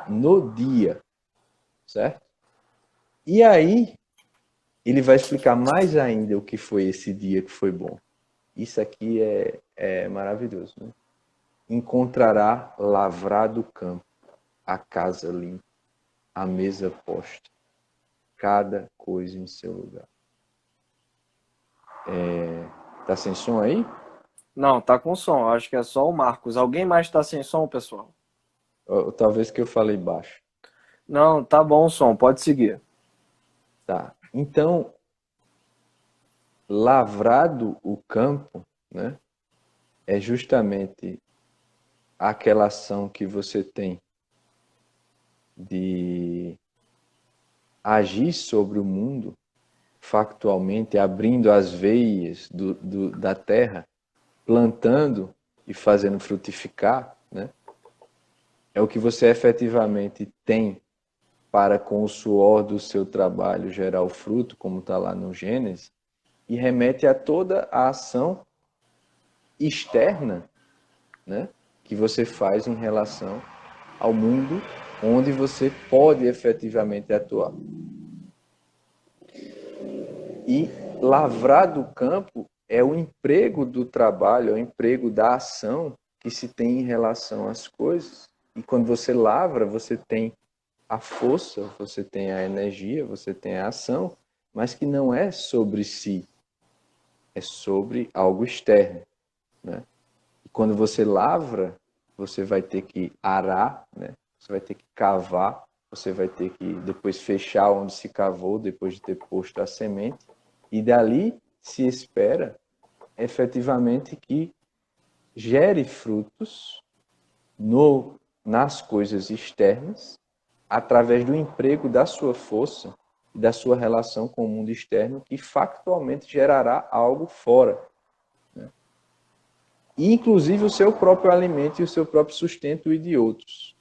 no dia, certo? E aí, ele vai explicar mais ainda o que foi esse dia que foi bom. Isso aqui é maravilhoso, né? Encontrará lavrado o campo, a casa limpa, a mesa posta, cada coisa em seu lugar. Tá sem som aí? Não, tá com som. Acho que é só o Marcos. Alguém mais tá sem som, pessoal? Ou talvez que eu falei baixo. Não, tá bom o som. Pode seguir. Tá. Então, lavrado o campo, né? É justamente aquela ação que você tem de agir sobre o mundo factualmente, abrindo as veias da terra, plantando e fazendo frutificar, né? É o que você efetivamente tem para, com o suor do seu trabalho, gerar o fruto, como está lá no Gênesis, e remete a toda a ação externa, né, que você faz em relação ao mundo onde você pode efetivamente atuar. E lavrar do campo é o emprego do trabalho, é o emprego da ação que se tem em relação às coisas. E quando você lavra, você tem a força, você tem a energia, você tem a ação, mas que não é sobre si, é sobre algo externo, né? E quando você lavra, você vai ter que arar, né? Você vai ter que cavar, você vai ter que depois fechar onde se cavou, depois de ter posto a semente, e dali se espera efetivamente que gere frutos nas coisas externas, através do emprego da sua força e da sua relação com o mundo externo, que factualmente gerará algo fora, né? E inclusive o seu próprio alimento e o seu próprio sustento e de outros.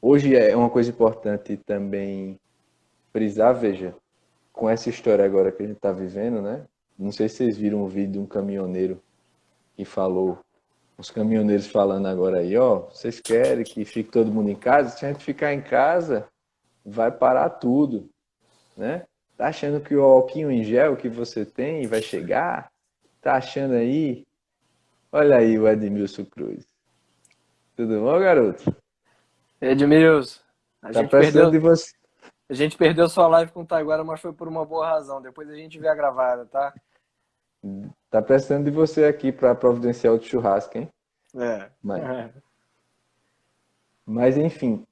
Hoje é uma coisa importante também frisar, veja, com essa história agora que a gente está vivendo, né? Não sei se vocês viram um vídeo de um caminhoneiro que falou, os caminhoneiros falando agora aí, ó, vocês querem que fique todo mundo em casa? Se a gente ficar em casa, vai parar tudo, né? Tá achando que o álcool em gel que você tem vai chegar? Tá achando aí? Olha aí o Edmilson Cruz. Tudo bom, garoto? Edmilson, a Tá gente precisando perdeu, de você. a gente perdeu sua live com o Taiguara, mas foi por uma boa razão. Depois a gente vê a gravada, tá? Tá precisando de você aqui para providenciar outro churrasco, hein? É. Mas, Mas, enfim,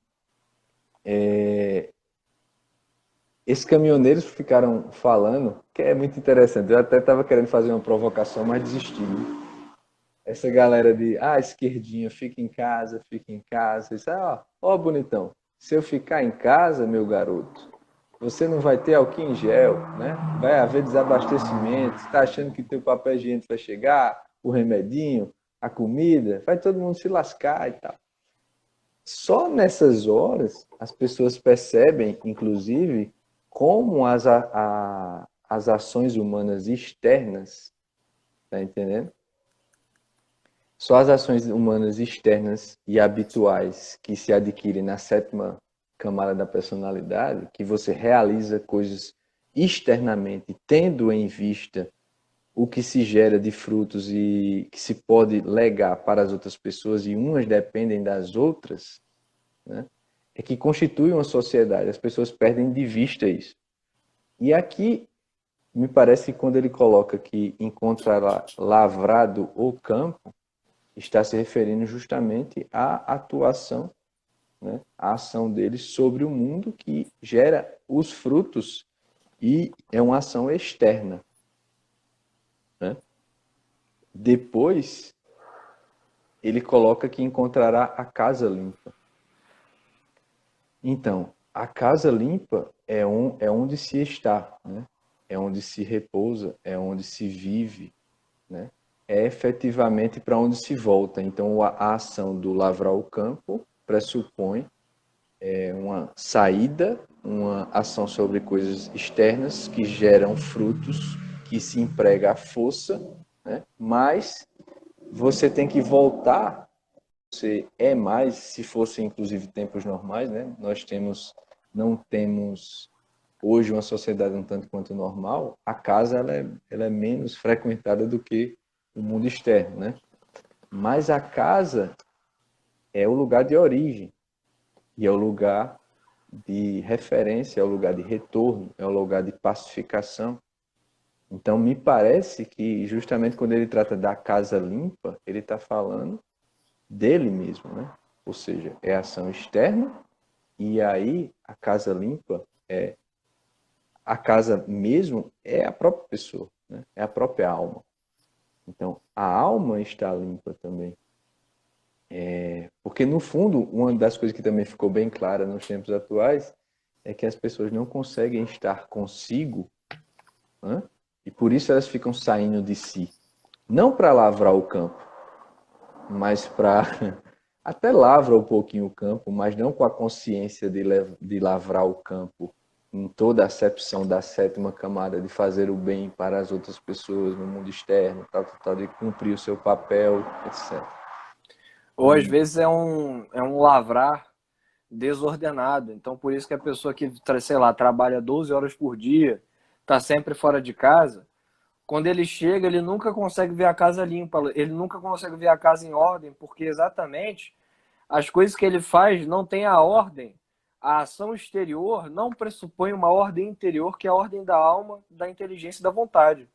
esses caminhoneiros ficaram falando, que é muito interessante. Eu até estava querendo fazer uma provocação, mas desisti. Essa galera de, esquerdinha, fica em casa. Isso, ó, bonitão. Se eu ficar em casa, meu garoto, você não vai ter álcool em gel, né? Vai haver desabastecimento. Você está achando que teu papel higiênico vai chegar, o remedinho, a comida, vai todo mundo se lascar e tal. Só nessas horas as pessoas percebem, inclusive, como as ações humanas externas, tá entendendo? Só as ações humanas externas e habituais que se adquirem na sétima camada da personalidade, que você realiza coisas externamente, tendo em vista o que se gera de frutos e que se pode legar para as outras pessoas e umas dependem das outras, né? É que constitui uma sociedade. As pessoas perdem de vista isso. E aqui me parece que quando ele coloca que encontrará lavrado o campo, está se referindo justamente à atuação, né, à ação deles sobre o mundo que gera os frutos e é uma ação externa, né? Depois, ele coloca que encontrará a casa limpa. Então, a casa limpa é onde se está, né? É onde se repousa, é onde se vive, né? É efetivamente para onde se volta. Então, a ação do lavrar o campo pressupõe uma saída, uma ação sobre coisas externas que geram frutos, que se emprega a força, né? Mas você tem que voltar, você é mais, se fosse inclusive tempos normais, né? Não temos hoje uma sociedade um tanto quanto normal, a casa ela é menos frequentada do que o mundo externo, né? Mas a casa é o lugar de origem e é o lugar de referência, é o lugar de retorno, é o lugar de pacificação. Então, me parece que justamente quando ele trata da casa limpa, ele está falando dele mesmo, né? Ou seja, é ação externa e aí a casa limpa é a casa mesmo é a própria pessoa, né? É a própria alma. Então, a alma está limpa também. Porque, no fundo, uma das coisas que também ficou bem clara nos tempos atuais é que as pessoas não conseguem estar consigo, né? E por isso elas ficam saindo de si. Não para lavrar o campo, mas para. Até lavra um pouquinho o campo, mas não com a consciência de lavrar o campo em toda a acepção da sétima camada, de fazer o bem para as outras pessoas no mundo externo, tal, de cumprir o seu papel, etc. Ou às vezes é um lavrar desordenado. Então, por isso que a pessoa que, sei lá, trabalha 12 horas por dia, está sempre fora de casa, quando ele chega, ele nunca consegue ver a casa limpa, ele nunca consegue ver a casa em ordem, porque exatamente as coisas que ele faz não têm a ordem. A ação exterior não pressupõe uma ordem interior, que é a ordem da alma, da inteligência e da vontade.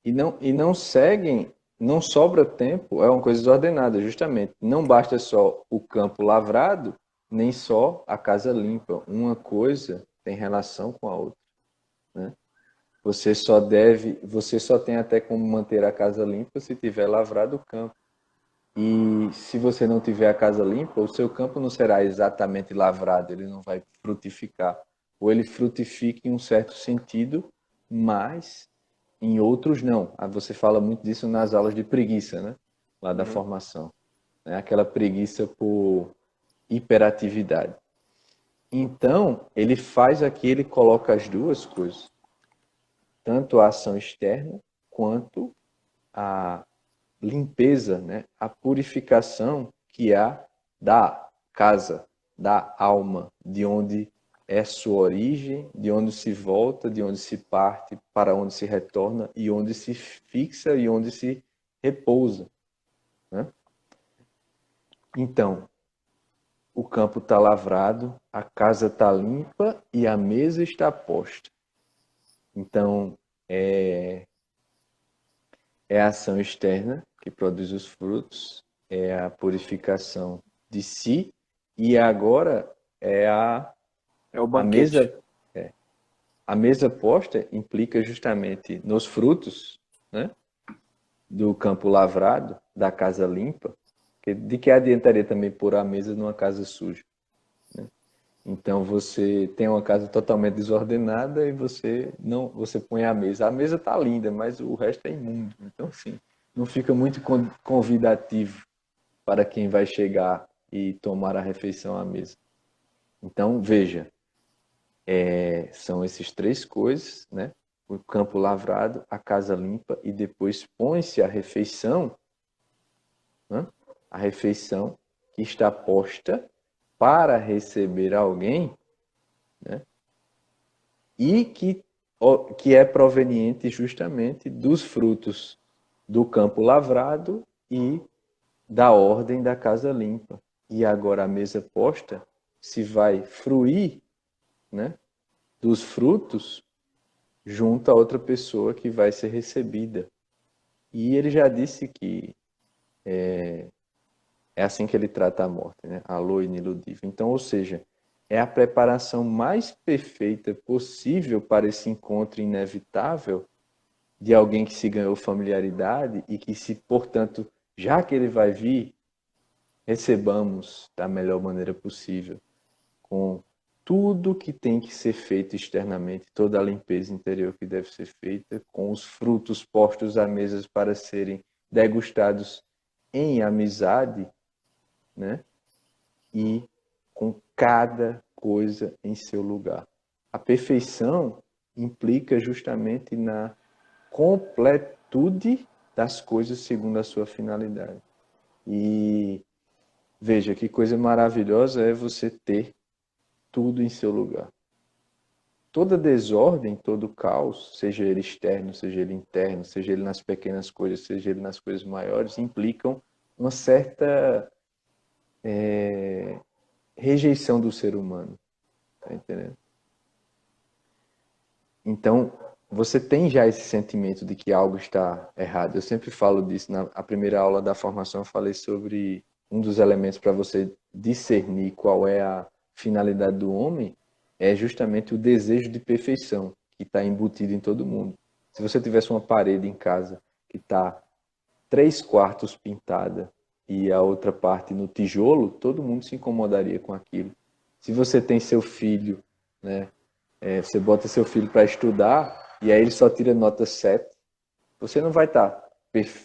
E não seguem, não sobra tempo, é uma coisa desordenada, justamente. Não basta só o campo lavrado, nem só a casa limpa. Uma coisa tem relação com a outra, né? Você só tem até como manter a casa limpa se tiver lavrado o campo. E se você não tiver a casa limpa, o seu campo não será exatamente lavrado, ele não vai frutificar. Ou ele frutifica em um certo sentido, mas em outros não. Você fala muito disso nas aulas de preguiça, né? Lá da Uhum. formação. É aquela preguiça por hiperatividade. Então, ele faz aqui, ele coloca as duas coisas. Tanto a ação externa, quanto a limpeza, né? A purificação que há da casa, da alma, de onde é sua origem, de onde se volta, de onde se parte, para onde se retorna e onde se fixa e onde se repousa, né? Então, o campo está lavrado, a casa está limpa e a mesa está posta. Então, é a ação externa que produz os frutos, é a purificação de si, e agora É o a banquete. mesa, a mesa posta implica justamente nos frutos, né, do campo lavrado, da casa limpa, de que adiantaria também pôr a mesa numa casa suja? Então você tem uma casa totalmente desordenada e você põe a mesa. A mesa está linda, mas o resto é imundo. Então, assim, não fica muito convidativo para quem vai chegar e tomar a refeição à mesa. Então, veja, são esses três coisas, né? O campo lavrado, a casa limpa e depois põe-se a refeição, né? A refeição que está posta para receber alguém, né? E que é proveniente justamente dos frutos do campo lavrado e da ordem da casa limpa. E agora a mesa posta se vai fruir, né, dos frutos junto a outra pessoa que vai ser recebida. E ele já disse que é assim que ele trata a morte, né? Alô iniludível. Então, ou seja, é a preparação mais perfeita possível para esse encontro inevitável de alguém que se ganhou familiaridade e que se, portanto, já que ele vai vir, recebamos da melhor maneira possível, com tudo que tem que ser feito externamente, toda a limpeza interior que deve ser feita, com os frutos postos à mesa para serem degustados em amizade, né? E com cada coisa em seu lugar. A perfeição implica justamente na completude das coisas segundo a sua finalidade. E veja que coisa maravilhosa é você ter tudo em seu lugar. Toda desordem, todo caos, seja ele externo, seja ele interno, seja ele nas pequenas coisas, seja ele nas coisas maiores, implicam uma certa rejeição do ser humano. Tá entendendo? Então, você tem já esse sentimento de que algo está errado. Eu sempre falo disso. Na primeira aula da formação, eu falei sobre um dos elementos para você discernir qual é a finalidade do homem, é justamente o desejo de perfeição, que está embutido em todo mundo. Se você tivesse uma parede em casa que está 3/4 pintada e a outra parte no tijolo, todo mundo se incomodaria com aquilo. Se você tem seu filho, né, você bota seu filho para estudar e aí ele só tira nota 7, você não vai estar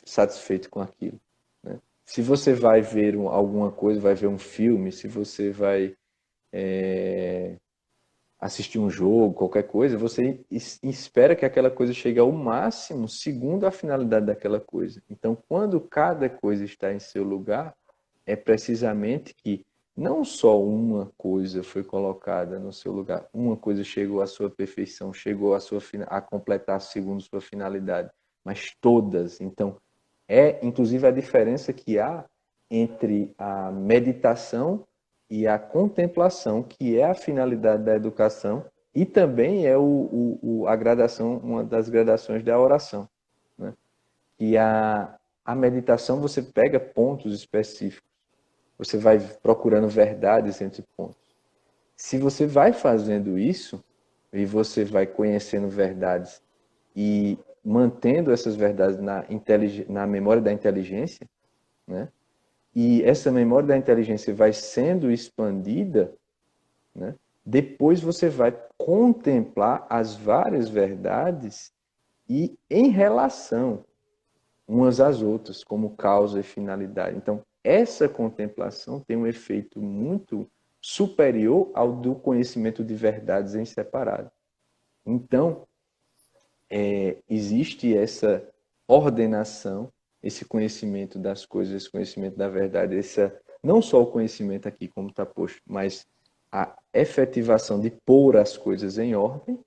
satisfeito com aquilo. Né? Se você vai ver alguma coisa, vai ver um filme, se você vai assistir um jogo, qualquer coisa, você espera que aquela coisa chegue ao máximo segundo a finalidade daquela coisa. Então, quando cada coisa está em seu lugar, é precisamente que não só uma coisa foi colocada no seu lugar, uma coisa chegou à sua perfeição, chegou a completar segundo sua finalidade, mas todas. Então, inclusive a diferença que há entre a meditação e a contemplação, que é a finalidade da educação, e também é a gradação, uma das gradações da oração. Né? E a meditação você pega pontos específicos, você vai procurando verdades entre pontos. Se você vai fazendo isso, e você vai conhecendo verdades e mantendo essas verdades na memória da inteligência, né? E essa memória da inteligência vai sendo expandida, né? Depois você vai contemplar as várias verdades e em relação umas às outras, como causa e finalidade. Então, essa contemplação tem um efeito muito superior ao do conhecimento de verdades em separado. Então, existe essa ordenação, esse conhecimento das coisas, esse conhecimento da verdade, não só o conhecimento aqui, como está posto, mas a efetivação de pôr as coisas em ordem,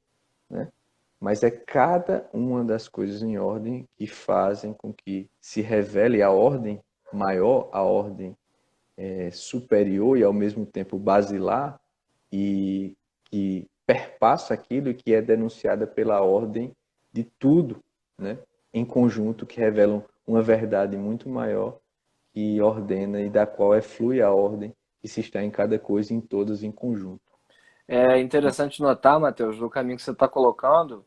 né? Mas é cada uma das coisas em ordem que fazem com que se revele a ordem maior, a ordem superior e ao mesmo tempo basilar, e que perpassa aquilo e que é denunciada pela ordem de tudo, né? Em conjunto, que revelam uma verdade muito maior, e ordena e da qual flui a ordem que se está em cada coisa, em todas em conjunto. É interessante notar, Mateus, o caminho que você está colocando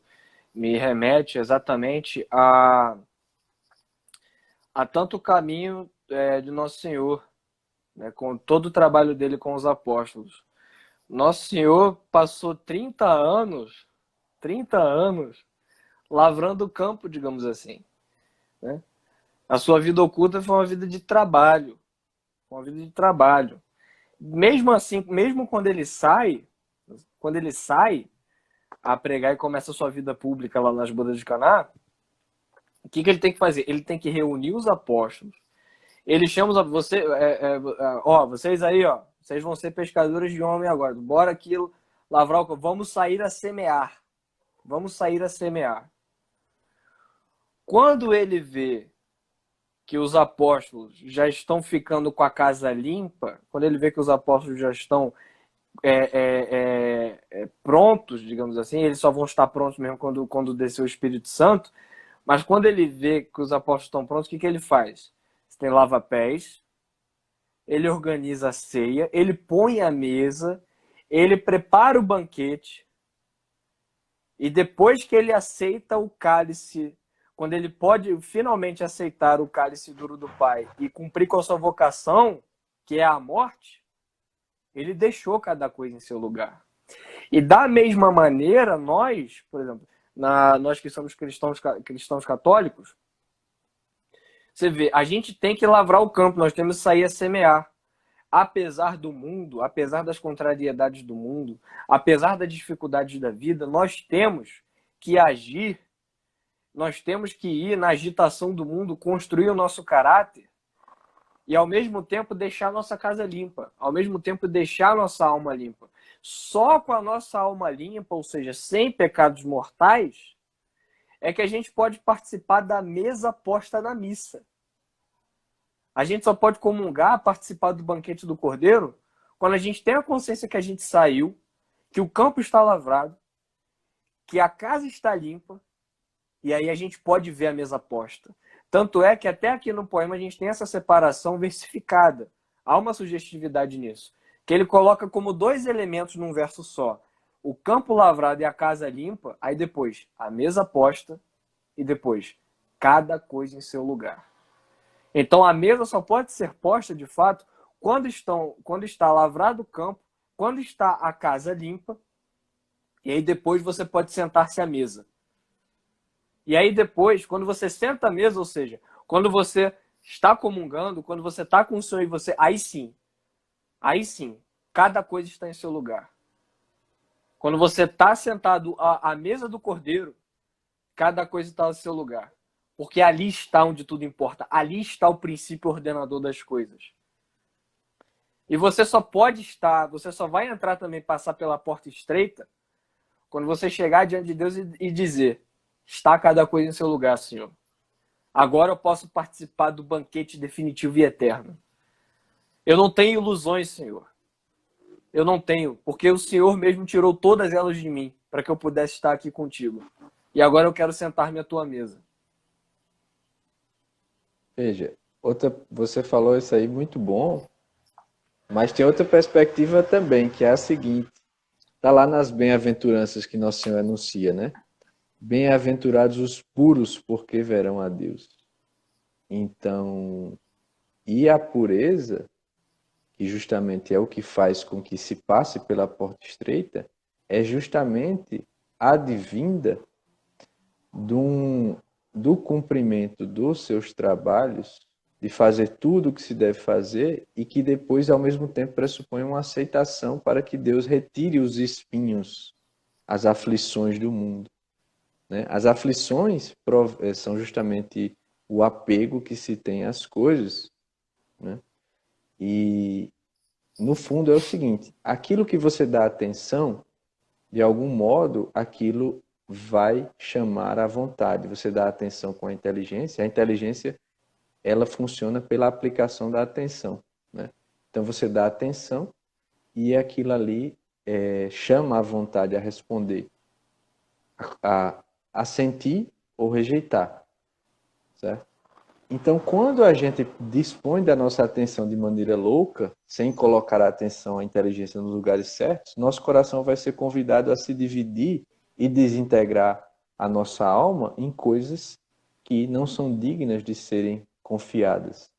me remete exatamente a tanto o caminho de Nosso Senhor, né, com todo o trabalho dele com os apóstolos. Nosso Senhor passou 30 anos lavrando o campo, digamos assim, né? A sua vida oculta foi uma vida de trabalho, uma vida de trabalho. Mesmo assim, mesmo quando ele sai a pregar e começa a sua vida pública lá nas bodas de Caná, o que ele tem que fazer? Ele tem que reunir os apóstolos. Ele chama vocês aí, ó, vocês vão ser pescadores de homem agora. Bora aqui lavrar o campo. Vamos sair a semear. Vamos sair a semear. Quando ele vê que os apóstolos já estão ficando com a casa limpa, quando ele vê que os apóstolos já estão prontos, digamos assim, eles só vão estar prontos mesmo quando descer o Espírito Santo, mas quando ele vê que os apóstolos estão prontos, o que ele faz? Você tem lava-pés, ele organiza a ceia, ele põe a mesa, ele prepara o banquete, e depois que ele aceita o cálice, quando ele pode finalmente aceitar o cálice duro do Pai e cumprir com a sua vocação, que é a morte, ele deixou cada coisa em seu lugar. E da mesma maneira, nós, por exemplo, nós que somos cristãos católicos, você vê, a gente tem que lavrar o campo, nós temos que sair a semear. Apesar do mundo, apesar das contrariedades do mundo, apesar das dificuldades da vida, nós temos que agir, nós temos que ir na agitação do mundo, construir o nosso caráter e, ao mesmo tempo, deixar a nossa casa limpa, ao mesmo tempo, deixar a nossa alma limpa. Só com a nossa alma limpa, ou seja, sem pecados mortais, é que a gente pode participar da mesa posta na missa. A gente só pode comungar, participar do banquete do Cordeiro, quando a gente tem a consciência que a gente saiu, que o campo está lavrado, que a casa está limpa, e aí a gente pode ver a mesa posta. Tanto é que até aqui no poema a gente tem essa separação versificada. Há uma sugestividade nisso, que ele coloca como dois elementos num verso só. O campo lavrado e a casa limpa, aí depois a mesa posta e depois cada coisa em seu lugar. Então a mesa só pode ser posta, de fato, quando está lavrado o campo, quando está a casa limpa, e aí depois você pode sentar-se à mesa. E aí depois, quando você senta à mesa, ou seja, quando você está comungando, quando você está com o Senhor e você... Aí sim, cada coisa está em seu lugar. Quando você está sentado à mesa do Cordeiro, cada coisa está no seu lugar. Porque ali está onde tudo importa. Ali está o princípio ordenador das coisas. E você só vai entrar também, passar pela porta estreita, quando você chegar diante de Deus e dizer: está cada coisa em seu lugar, Senhor. Agora eu posso participar do banquete definitivo e eterno. Eu não tenho ilusões, Senhor. Eu não tenho, porque o Senhor mesmo tirou todas elas de mim, para que eu pudesse estar aqui contigo. E agora eu quero sentar-me à tua mesa. Veja, você falou isso aí muito bom, mas tem outra perspectiva também, que é a seguinte. Está lá nas bem-aventuranças que Nosso Senhor anuncia, né? Bem-aventurados os puros, porque verão a Deus. Então, e a pureza, que justamente é o que faz com que se passe pela porta estreita, é justamente advinda do cumprimento dos seus trabalhos, de fazer tudo o que se deve fazer e que depois, ao mesmo tempo, pressupõe uma aceitação para que Deus retire os espinhos, as aflições do mundo. Né? As aflições são justamente o apego que se tem às coisas. Né? E, no fundo, é o seguinte: aquilo que você dá atenção, de algum modo, aquilo vai chamar a vontade. Você dá atenção com a inteligência ela funciona pela aplicação da atenção. Né? Então você dá atenção e aquilo ali chama a vontade a responder, a sentir ou rejeitar. Certo? Então, quando a gente dispõe da nossa atenção de maneira louca, sem colocar a atenção, a inteligência nos lugares certos, nosso coração vai ser convidado a se dividir e desintegrar a nossa alma em coisas que não são dignas de serem confiadas.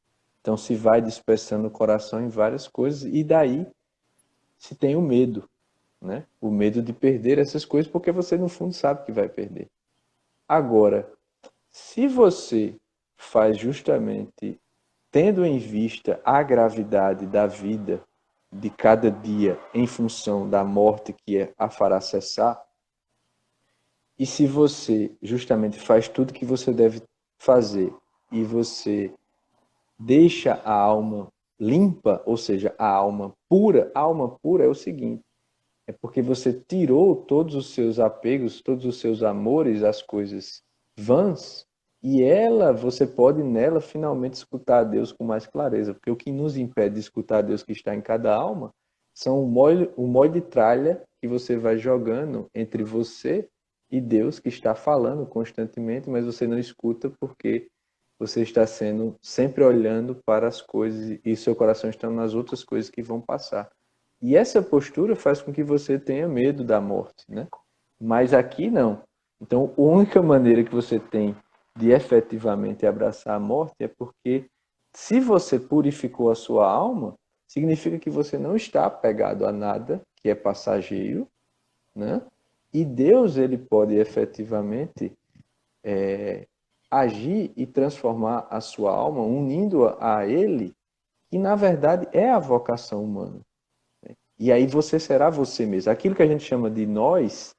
Então, se vai dispersando o coração em várias coisas e daí se tem o medo, né? O medo de perder essas coisas porque você, no fundo, sabe que vai perder. Agora, se você faz justamente tendo em vista a gravidade da vida de cada dia em função da morte que a fará cessar, e se você justamente faz tudo que você deve fazer e você deixa a alma limpa, ou seja, a alma pura é o seguinte, é porque você tirou todos os seus apegos, todos os seus amores às coisas vãs, e você pode nela finalmente escutar a Deus com mais clareza, porque o que nos impede de escutar a Deus que está em cada alma são o molho de tralha que você vai jogando entre você e Deus que está falando constantemente, mas você não escuta porque você está sendo sempre olhando para as coisas e seu coração está nas outras coisas que vão passar. E essa postura faz com que você tenha medo da morte, né? Mas aqui não. Então, a única maneira que você tem de efetivamente abraçar a morte é porque, se você purificou a sua alma, significa que você não está apegado a nada que é passageiro, né? E Deus, ele pode efetivamente agir e transformar a sua alma, unindo-a a Ele, que na verdade é a vocação humana. E aí você será você mesmo. Aquilo que a gente chama de nós,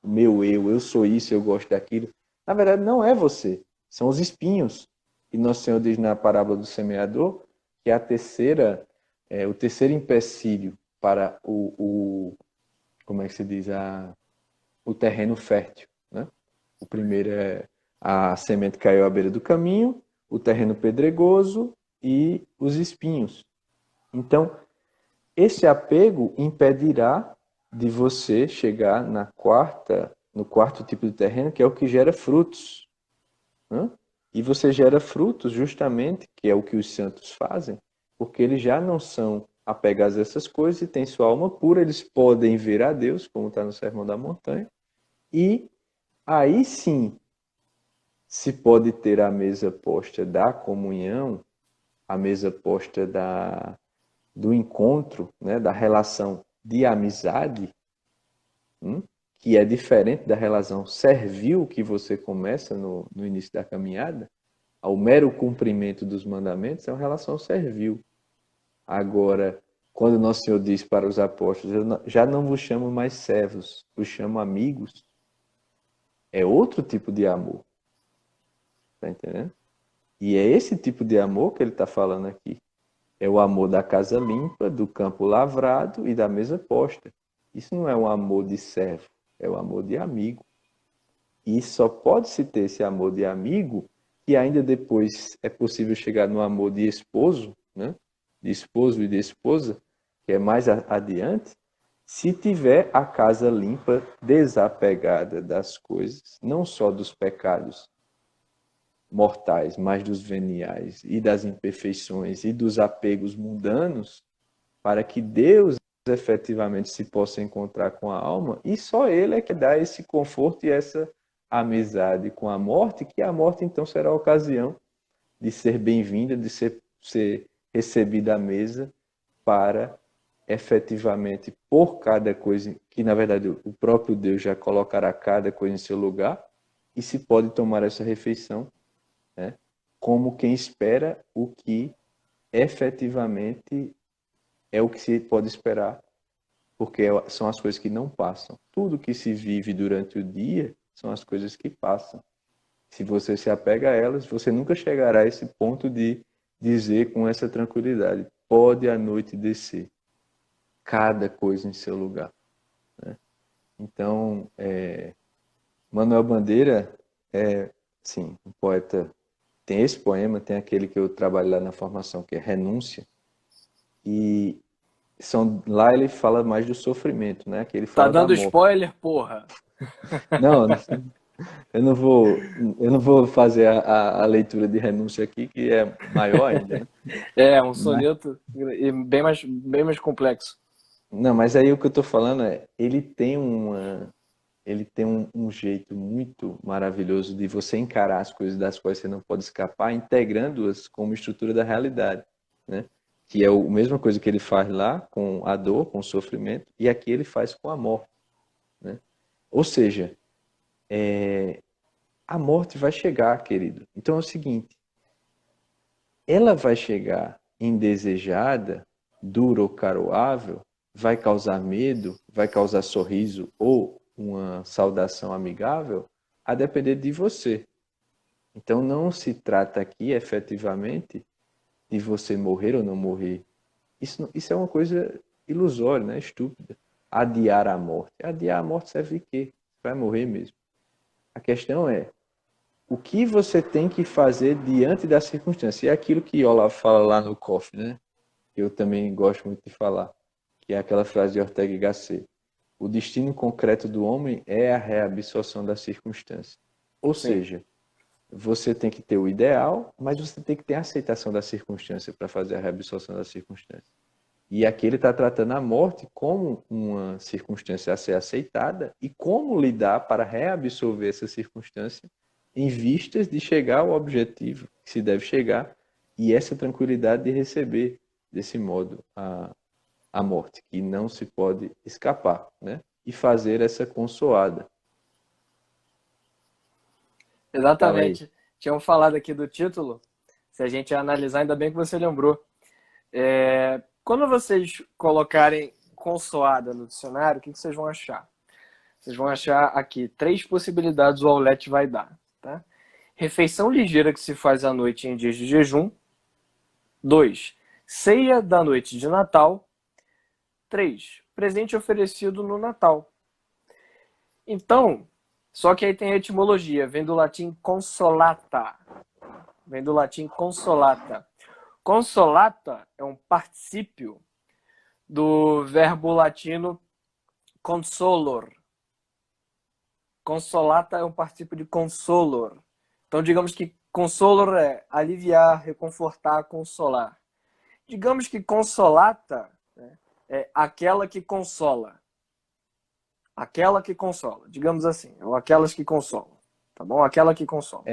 meu eu sou isso, eu gosto daquilo, na verdade não é você, são os espinhos. E Nosso Senhor diz na parábola do semeador que o terceiro empecilho para como é que se diz, o terreno fértil, né? O primeiro é a semente que caiu à beira do caminho, o terreno pedregoso e os espinhos. Então, esse apego impedirá de você chegar no quarto tipo de terreno, que é o que gera frutos, né? E você gera frutos justamente, que é o que os santos fazem, porque eles já não são apegados a essas coisas e têm sua alma pura, eles podem ver a Deus, como está no Sermão da Montanha, e aí sim se pode ter a mesa posta da comunhão, a mesa posta do encontro, né, da relação de amizade, que é diferente da relação servil que você começa no início da caminhada, ao mero cumprimento dos mandamentos, é uma relação servil. Agora, quando Nosso Senhor diz para os apóstolos, eu já não vos chamo mais servos, vos chamo amigos, é outro tipo de amor. Está entendendo? E é esse tipo de amor que ele está falando aqui. É o amor da casa limpa, do campo lavrado e da mesa posta. Isso não é um amor de servo, é o amor de amigo. E só pode se ter esse amor de amigo que ainda depois é possível chegar no amor de esposo, né? De esposo e de esposa, que é mais adiante, se tiver a casa limpa, desapegada das coisas, não só dos pecados mortais, mas dos veniais e das imperfeições e dos apegos mundanos, para que Deus efetivamente se possa encontrar com a alma, e só Ele é que dá esse conforto e essa amizade com a morte, que a morte então será a ocasião de ser bem-vinda, de ser recebida à mesa para efetivamente por cada coisa, que na verdade o próprio Deus já colocará cada coisa em seu lugar, e se pode tomar essa refeição, né, como quem espera o que efetivamente é o que se pode esperar, porque são as coisas que não passam. Tudo que se vive durante o dia são as coisas que passam. Se você se apega a elas, você nunca chegará a esse ponto de dizer com essa tranquilidade: pode a noite descer, cada coisa em seu lugar, né? Então, Manuel Bandeira é, sim, um poeta. Tem esse poema, tem aquele que eu trabalho lá na formação, que é Renúncia, e lá ele fala mais do sofrimento, né? Que ele Tá fala da dando morte. spoiler, porra. Não, eu não vou fazer a leitura de renúncia aqui, que é maior ainda, né? É, um Mas- soneto bem mais complexo. não, mas aí o que eu tô falando é, ele tem um jeito muito maravilhoso de você encarar as coisas das quais você não pode escapar, integrando-as como estrutura da realidade, né? Que é a mesma coisa que ele faz lá com a dor, com o sofrimento, e aqui ele faz com a morte, né? Ou seja, a morte vai chegar, querido. Então é o seguinte, ela vai chegar indesejada, dura ou caroável, vai causar medo, vai causar sorriso ou uma saudação amigável, a depender de você. Então não se trata aqui efetivamente de você morrer ou não morrer. Isso é uma coisa ilusória, né? Estúpida. Adiar a morte. Adiar a morte serve de quê? Vai morrer mesmo. A questão é, o que você tem que fazer diante da circunstância? E é aquilo que Olavo fala lá no COF, né? Que eu também gosto muito de falar, que é aquela frase de Ortega y Gasset. O destino concreto do homem é a reabsorção da circunstância. Ou Sim. seja, você tem que ter o ideal, mas você tem que ter a aceitação da circunstância para fazer a reabsorção da circunstância. E aqui ele está tratando a morte como uma circunstância a ser aceitada e como lidar para reabsorver essa circunstância em vistas de chegar ao objetivo que se deve chegar e essa tranquilidade de receber desse modo a morte, que não se pode escapar, né? E fazer essa consoada. Fala aí. Exatamente. Tinham falado aqui do título. Se a gente analisar, ainda bem que você lembrou. Quando vocês colocarem consoada no dicionário, o que vocês vão achar? Vocês vão achar aqui 3 possibilidades o Aulete vai dar. Tá? Refeição ligeira que se faz à noite em dias de jejum. 2. Ceia da noite de Natal. 3. Presente oferecido no Natal. Então, só que aí tem a etimologia, vem do latim consolata. Vem do latim consolata. Consolata é um particípio do verbo latino consolor. Consolata é um particípio de consolor. Então, digamos que consolor é aliviar, reconfortar, consolar. Digamos que consolata, né, é aquela que consola. Aquela que consola, digamos assim, ou aquelas que consolam, tá bom? Aquela que consola.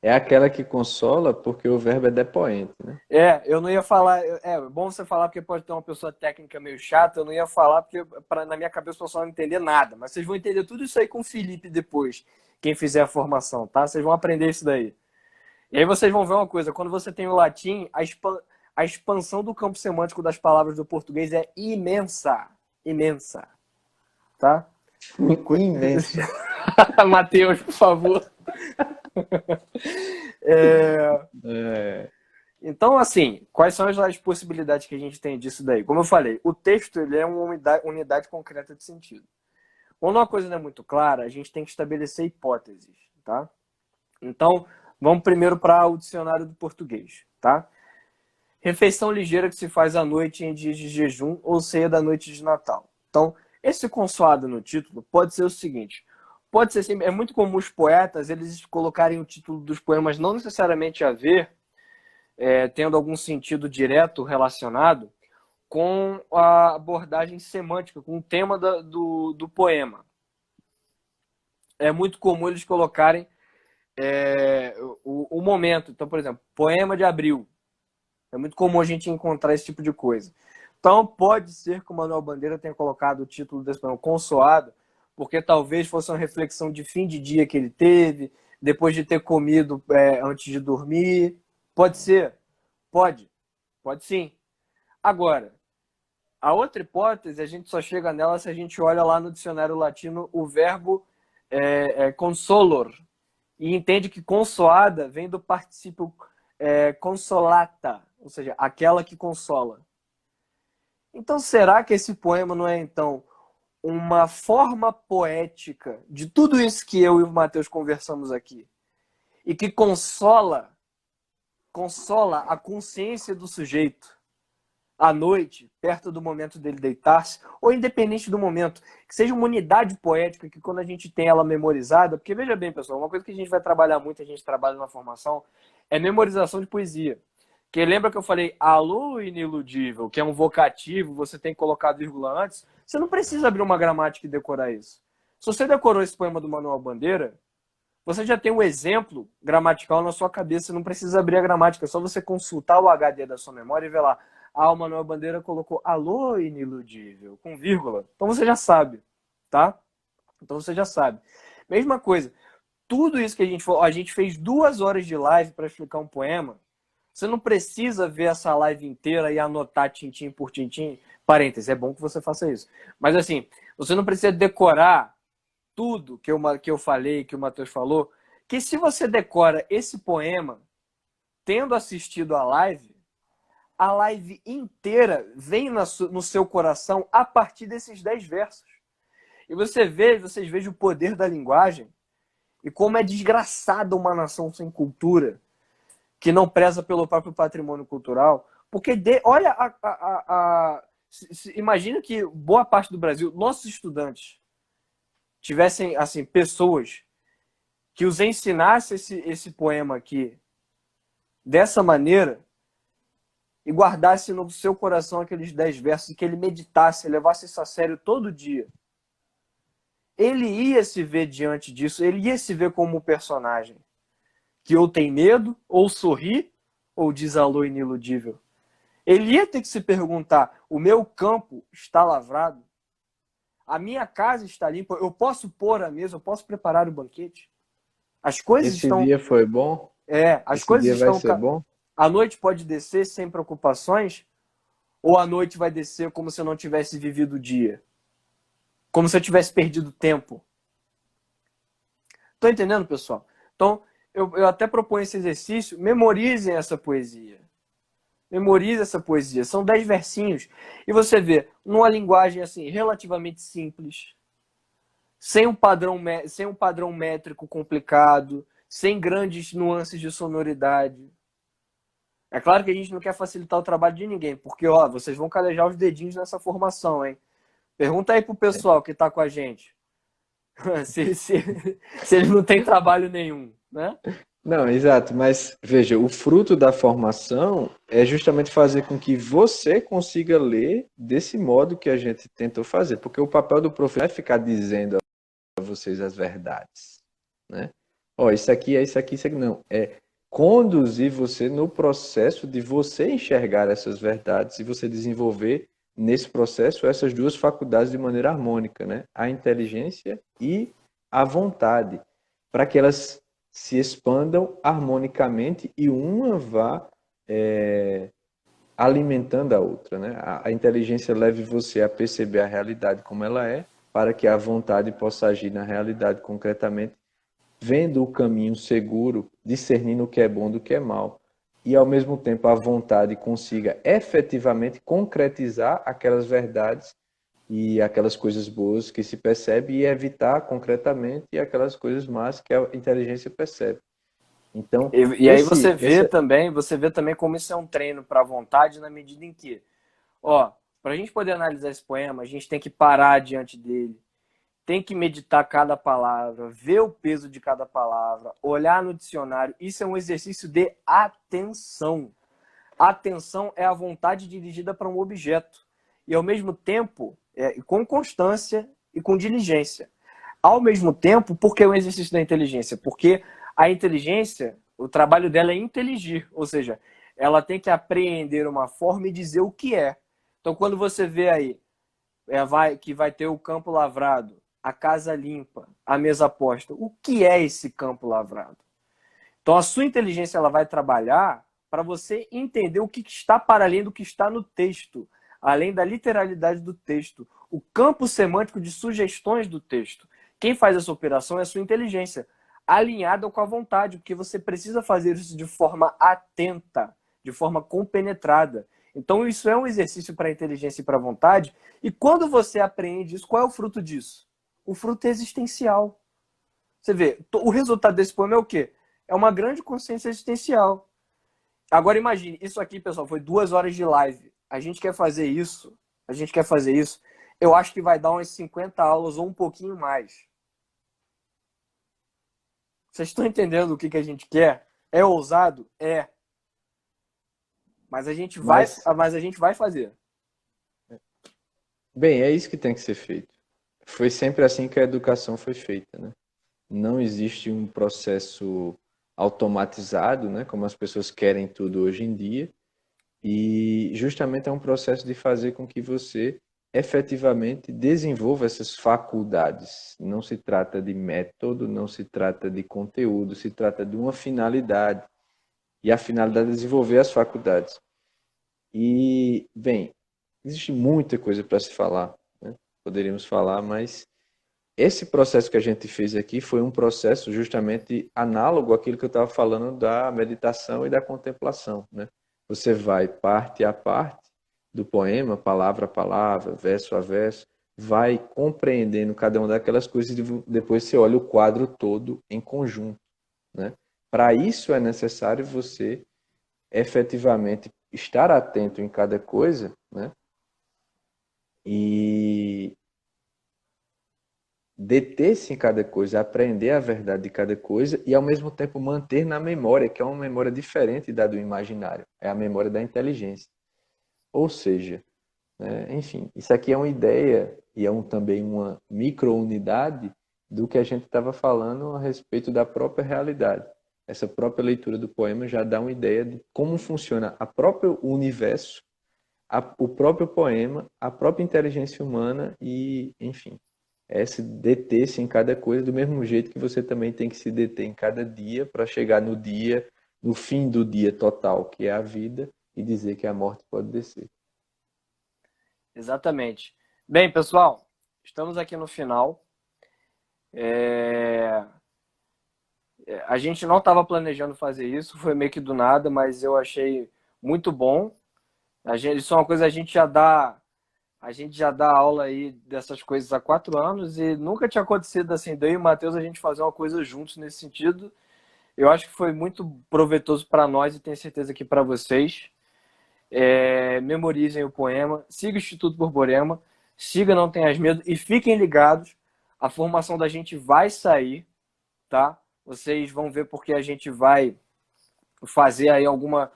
É aquela que consola porque o verbo é depoente, né? Eu não ia falar, é bom você falar porque pode ter uma pessoa técnica meio chata, eu não ia falar porque na minha cabeça o pessoal não entender nada, mas vocês vão entender tudo isso aí com o Felipe depois, quem fizer a formação, tá? Vocês vão aprender isso daí. E aí vocês vão ver uma coisa, quando você tem o latim, a expansão do campo semântico das palavras do português é imensa, imensa, tá? Imensa. Matheus, por favor. É, Então, assim, quais são as possibilidades que a gente tem disso daí? Como eu falei, o texto ele é uma unidade concreta de sentido. Quando uma coisa não é muito clara, a gente tem que estabelecer hipóteses, tá? Então, vamos primeiro para o dicionário do português, tá? Refeição ligeira que se faz à noite em dias de jejum ou ceia da noite de Natal. Então, esse consoado no título pode ser o seguinte: pode ser assim, é muito comum os poetas eles colocarem o título dos poemas não necessariamente a ver, tendo algum sentido direto relacionado com a abordagem semântica, com o tema do poema. É muito comum eles colocarem o momento. Então, por exemplo, poema de abril. É muito comum a gente encontrar esse tipo de coisa. Então, pode ser que o Manuel Bandeira tenha colocado o título desse poema consoado, porque talvez fosse uma reflexão de fim de dia que ele teve, depois de ter comido antes de dormir. Pode ser? Pode. Pode sim. Agora, a outra hipótese, a gente só chega nela se a gente olha lá no dicionário latino o verbo consolor, e entende que consoada vem do particípio consolata, ou seja, aquela que consola. Então, será que esse poema não é, então, uma forma poética de tudo isso que eu e o Matheus conversamos aqui? E que consola a consciência do sujeito, à noite, perto do momento dele deitar-se, ou independente do momento, que seja uma unidade poética que quando a gente tem ela memorizada, porque veja bem, pessoal, uma coisa que a gente vai trabalhar muito, a gente trabalha na formação, é memorização de poesia. Porque lembra que eu falei alô iniludível, que é um vocativo, você tem que colocar a vírgula antes, você não precisa abrir uma gramática e decorar isso. Se você decorou esse poema do Manuel Bandeira, você já tem um exemplo gramatical na sua cabeça, você não precisa abrir a gramática, é só você consultar o HD da sua memória e ver lá. Ah, o Manuel Bandeira colocou alô iniludível, com vírgula. Então você já sabe, tá? Então você já sabe. Mesma coisa, tudo isso que a gente fez 2 horas de live para explicar um poema, você não precisa ver essa live inteira e anotar tintim por tintim. Parênteses, é bom que você faça isso. Mas assim, você não precisa decorar tudo que eu falei, que o Matheus falou, que se você decora esse poema, tendo assistido a live inteira vem no seu coração a partir desses 10 versos. E vocês vejam o poder da linguagem e como é desgraçada uma nação sem cultura, que não preza pelo próprio patrimônio cultural. Porque, olha, imagina que boa parte do Brasil, nossos estudantes, tivessem, assim, pessoas que os ensinassem esse poema aqui dessa maneira e guardasse no seu coração aqueles 10 versos e que ele meditasse, levasse isso a sério todo dia. Ele ia se ver diante disso, ele ia se ver como um personagem que ou tem medo, ou sorri, ou diz alô iniludível. Ele ia ter que se perguntar, o meu campo está lavrado? A minha casa está limpa? Eu posso pôr a mesa? Eu posso preparar o banquete? As coisas Esse dia foi bom? As Esse coisas dia vai estão... ser bom? A noite pode descer sem preocupações? Ou a noite vai descer como se eu não tivesse vivido o dia? Como se eu tivesse perdido tempo? Estão entendendo, pessoal? Então, eu até proponho esse exercício. Memorizem essa poesia. Memorize essa poesia. São 10 versinhos. E você vê, numa linguagem assim, relativamente simples, sem um padrão métrico complicado, sem grandes nuances de sonoridade. É claro que a gente não quer facilitar o trabalho de ninguém, porque ó, vocês vão calejar os dedinhos nessa formação, hein? Pergunta aí pro pessoal que está com a gente. se eles não têm trabalho nenhum, né? Não, exato, mas veja, o fruto da formação é justamente fazer com que você consiga ler desse modo que a gente tentou fazer, porque o papel do professor não é ficar dizendo a vocês as verdades, né? Ó, isso aqui é isso aqui, isso aqui não. É conduzir você no processo de você enxergar essas verdades e você desenvolver nesse processo essas duas faculdades de maneira harmônica, né? A inteligência e a vontade, para que elas se expandam harmonicamente e uma vá alimentando a outra, né? A inteligência leve você a perceber a realidade como ela é, para que a vontade possa agir na realidade concretamente, vendo o caminho seguro, discernindo o que é bom do que é mal. E, ao mesmo tempo, a vontade consiga efetivamente concretizar aquelas verdades e aquelas coisas boas que se percebe e evitar concretamente aquelas coisas más que a inteligência percebe. Então, E aí você vê também como isso é um treino para a vontade na medida em que, ó, para a gente poder analisar esse poema, a gente tem que parar diante dele, tem que meditar cada palavra, ver o peso de cada palavra, olhar no dicionário. Isso é um exercício de atenção. Atenção é a vontade dirigida para um objeto. E, ao mesmo tempo, com constância e com diligência. Ao mesmo tempo, por que é um exercício da inteligência? Porque a inteligência, o trabalho dela é inteligir. Ou seja, ela tem que apreender uma forma e dizer o que é. Então, quando você vê aí que vai ter o campo lavrado, a casa limpa, a mesa posta, o que é esse campo lavrado? Então, a sua inteligência ela vai trabalhar para você entender o que está para além do que está no texto, além da literalidade do texto, o campo semântico de sugestões do texto. Quem faz essa operação é a sua inteligência, alinhada com a vontade, porque você precisa fazer isso de forma atenta, de forma compenetrada. Então, isso é um exercício para a inteligência e para a vontade. E quando você aprende isso, qual é o fruto disso? O fruto é existencial. Você vê, o resultado desse poema é o quê? É uma grande consciência existencial. Agora imagine, isso aqui, pessoal, foi 2 horas de live. a gente quer fazer isso, eu acho que vai dar umas 50 aulas ou um pouquinho mais. Vocês estão entendendo o que a gente quer? É ousado? É. Mas a gente vai fazer. Bem, é isso que tem que ser feito. Foi sempre assim que a educação foi feita, né? Não existe um processo automatizado, né, como as pessoas querem tudo hoje em dia, e justamente é um processo de fazer com que você efetivamente desenvolva essas faculdades. Não se trata de método, não se trata de conteúdo, se trata de uma finalidade. E a finalidade é desenvolver as faculdades. E, bem, existe muita coisa para se falar, né? Poderíamos falar, mas esse processo que a gente fez aqui foi um processo justamente análogo àquilo que eu estava falando da meditação e da contemplação, né? Você vai parte a parte do poema, palavra a palavra, verso a verso, vai compreendendo cada uma daquelas coisas e depois você olha o quadro todo em conjunto, né? Para isso é necessário você efetivamente estar atento em cada coisa, né? E deter-se em cada coisa, aprender a verdade de cada coisa e ao mesmo tempo manter na memória, que é uma memória diferente da do imaginário, é a memória da inteligência. Ou seja, né, enfim, isso aqui é uma ideia e também uma microunidade do que a gente estava falando a respeito da própria realidade. Essa própria leitura do poema já dá uma ideia de como funciona o próprio universo, o próprio poema, a própria inteligência humana e, enfim, é se deter-se em cada coisa do mesmo jeito que você também tem que se deter em cada dia para chegar no dia, no fim do dia total, que é a vida, e dizer que a morte pode descer. Exatamente. Bem, pessoal, estamos aqui no final. É... A gente não estava planejando fazer isso, foi meio que do nada, mas eu achei muito bom. Isso é uma coisa a gente já dá aula aí dessas coisas há 4 anos e nunca tinha acontecido assim, daí e o Matheus a gente fazer uma coisa juntos nesse sentido. Eu acho que foi muito proveitoso para nós e tenho certeza que para vocês. Memorizem o poema, siga o Instituto Borborema, siga Não Tenhas Medo e fiquem ligados. A formação da gente vai sair, tá? Vocês vão ver porque a gente vai fazer aí uma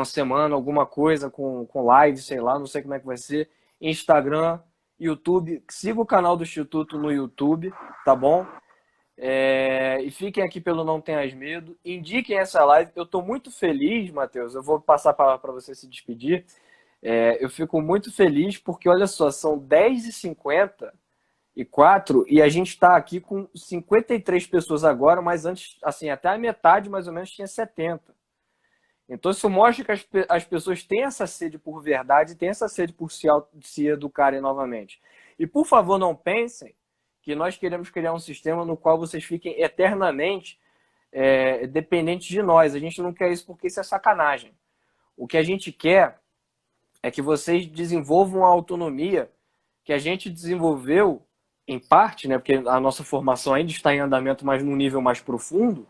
semana, alguma coisa com live, sei lá, não sei como é que vai ser. Instagram, YouTube, siga o canal do Instituto no YouTube, tá bom? E fiquem aqui pelo Não Tenhas Medo. Indiquem essa live. Eu estou muito feliz, Matheus. Eu vou passar a palavra para você se despedir. Eu fico muito feliz porque, olha só, são 10h54 e a gente está aqui com 53 pessoas agora, mas antes, assim, até a metade mais ou menos tinha 70. Então isso mostra que as pessoas têm essa sede por verdade, têm essa sede por se educarem novamente. E por favor, não pensem que nós queremos criar um sistema no qual vocês fiquem eternamente dependentes de nós. A gente não quer isso porque isso é sacanagem. O que a gente quer é que vocês desenvolvam a autonomia que a gente desenvolveu, em parte, né, porque a nossa formação ainda está em andamento, mas num nível mais profundo,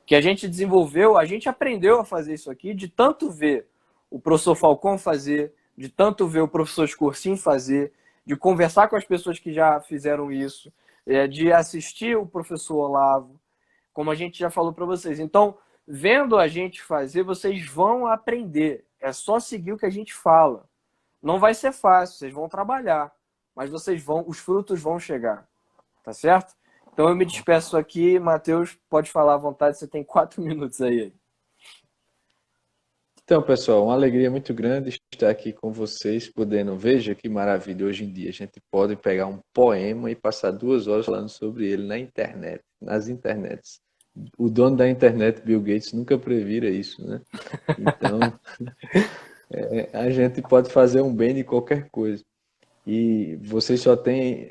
que a gente desenvolveu, a gente aprendeu a fazer isso aqui, de tanto ver o professor Falcão fazer, de tanto ver o professor Escursim fazer, de conversar com as pessoas que já fizeram isso, de assistir o professor Olavo, como a gente já falou para vocês. Então, vendo a gente fazer, vocês vão aprender. É só seguir o que a gente fala. Não vai ser fácil, vocês vão trabalhar, mas os frutos vão chegar, tá certo? Então eu me despeço aqui, Matheus, pode falar à vontade, você tem 4 minutos aí. Então, pessoal, uma alegria muito grande estar aqui com vocês, podendo, veja que maravilha, hoje em dia a gente pode pegar um poema e passar 2 horas falando sobre ele na internet, nas internets. O dono da internet, Bill Gates, nunca previra isso, né? Então, a gente pode fazer um bem de qualquer coisa. E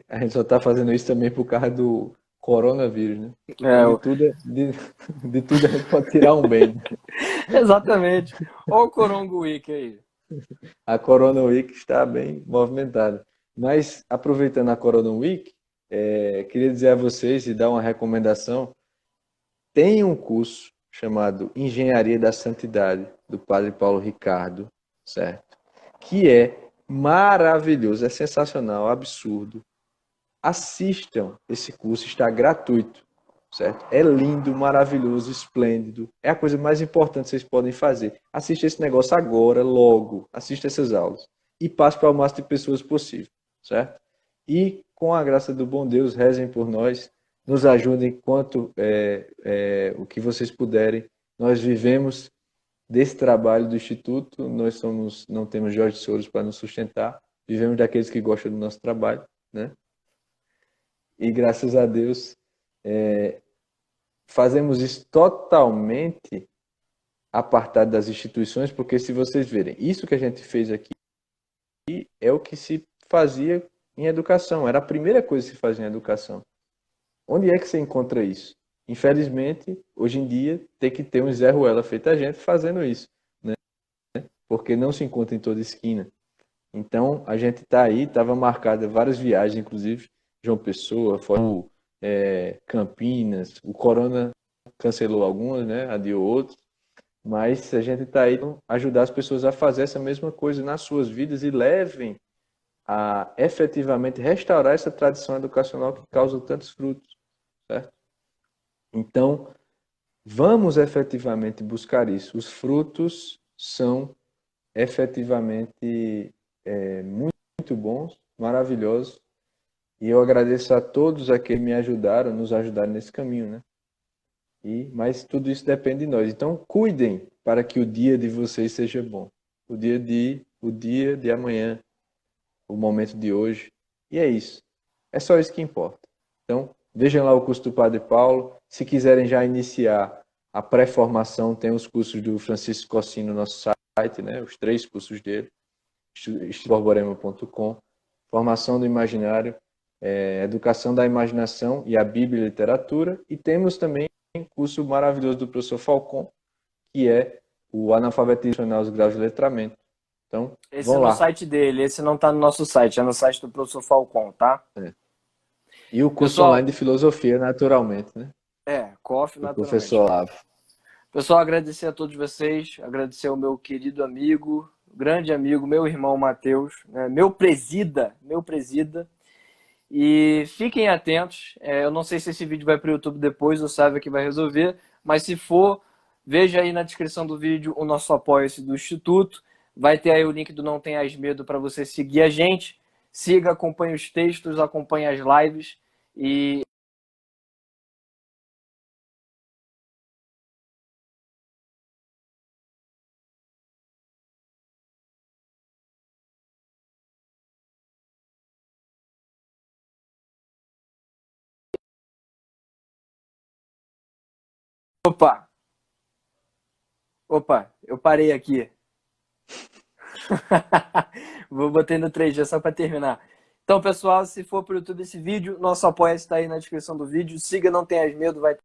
a gente só está fazendo isso também por causa do coronavírus, né? Então, de tudo a gente pode tirar um bem. Exatamente. Olha o Corongo Week aí. A Corona Week está bem movimentada. Mas, aproveitando a Corona Week, queria dizer a vocês e dar uma recomendação. Tem um curso chamado Engenharia da Santidade, do Padre Paulo Ricardo, certo? que é maravilhoso, é sensacional, absurdo. Assistam esse curso, está gratuito, certo? É lindo, maravilhoso, esplêndido. É a coisa mais importante que vocês podem fazer. Assista esse negócio agora, logo. Assista essas aulas. E passe para o máximo de pessoas possível, certo? E, com a graça do bom Deus, rezem por nós. Nos ajudem quanto o que vocês puderem. Nós vivemos desse trabalho do Instituto. Nós não temos Jorge Soros para nos sustentar. Vivemos daqueles que gostam do nosso trabalho, né? E graças a Deus fazemos isso totalmente apartado das instituições, porque se vocês verem, isso que a gente fez aqui é o que se fazia em educação, era a primeira coisa que se fazia em educação. Onde é que você encontra isso? Infelizmente, hoje em dia, tem que ter um Zé Ruela feito a gente fazendo isso, né? Porque não se encontra em toda esquina. Então, a gente está aí, estava marcada várias viagens, inclusive, João Pessoa, Campinas, o Corona cancelou algumas, né? Adiou outras, mas a gente está aí para ajudar as pessoas a fazer essa mesma coisa nas suas vidas e levem a efetivamente restaurar essa tradição educacional que causa tantos frutos, certo? Então, vamos efetivamente buscar isso. Os frutos são efetivamente muito bons, maravilhosos. E eu agradeço a todos aqueles que me ajudaram, nos ajudaram nesse caminho, né? Mas tudo isso depende de nós. Então, cuidem para que o dia de vocês seja bom. O dia de amanhã, o momento de hoje. E é isso. É só isso que importa. Então, vejam lá o curso do Padre Paulo. Se quiserem já iniciar a pré-formação, tem os cursos do Francisco Cossino no nosso site, né? Os 3 cursos dele, borborema.com. Formação do imaginário, educação da imaginação e a Bíblia e literatura. E temos também um curso maravilhoso do professor Falcon, que é o analfabetismo funcional dos graus de letramento. Então, esse vão é no lá. site dele, esse não está no nosso site, é no site do professor Falcon, tá? E o curso Pessoal, online de filosofia, naturalmente, né? COF, Do naturalmente. professor Olavo. Pessoal, agradecer a todos vocês, agradecer ao meu querido amigo, grande amigo, meu irmão Matheus, né? meu presida. E fiquem atentos. Eu não sei se esse vídeo vai para o YouTube depois, o Sávio que vai resolver, mas se for, veja aí na descrição do vídeo o nosso apoio-se do Instituto. Vai ter aí o link do Não Tenhas Medo para você seguir a gente. Siga, acompanhe os textos, acompanhe as lives e Opa, eu parei aqui. Vou botar no 3G só para terminar. Então, pessoal, se for para o YouTube esse vídeo, nosso apoio está aí na descrição do vídeo. Siga, não tenhas medo, vai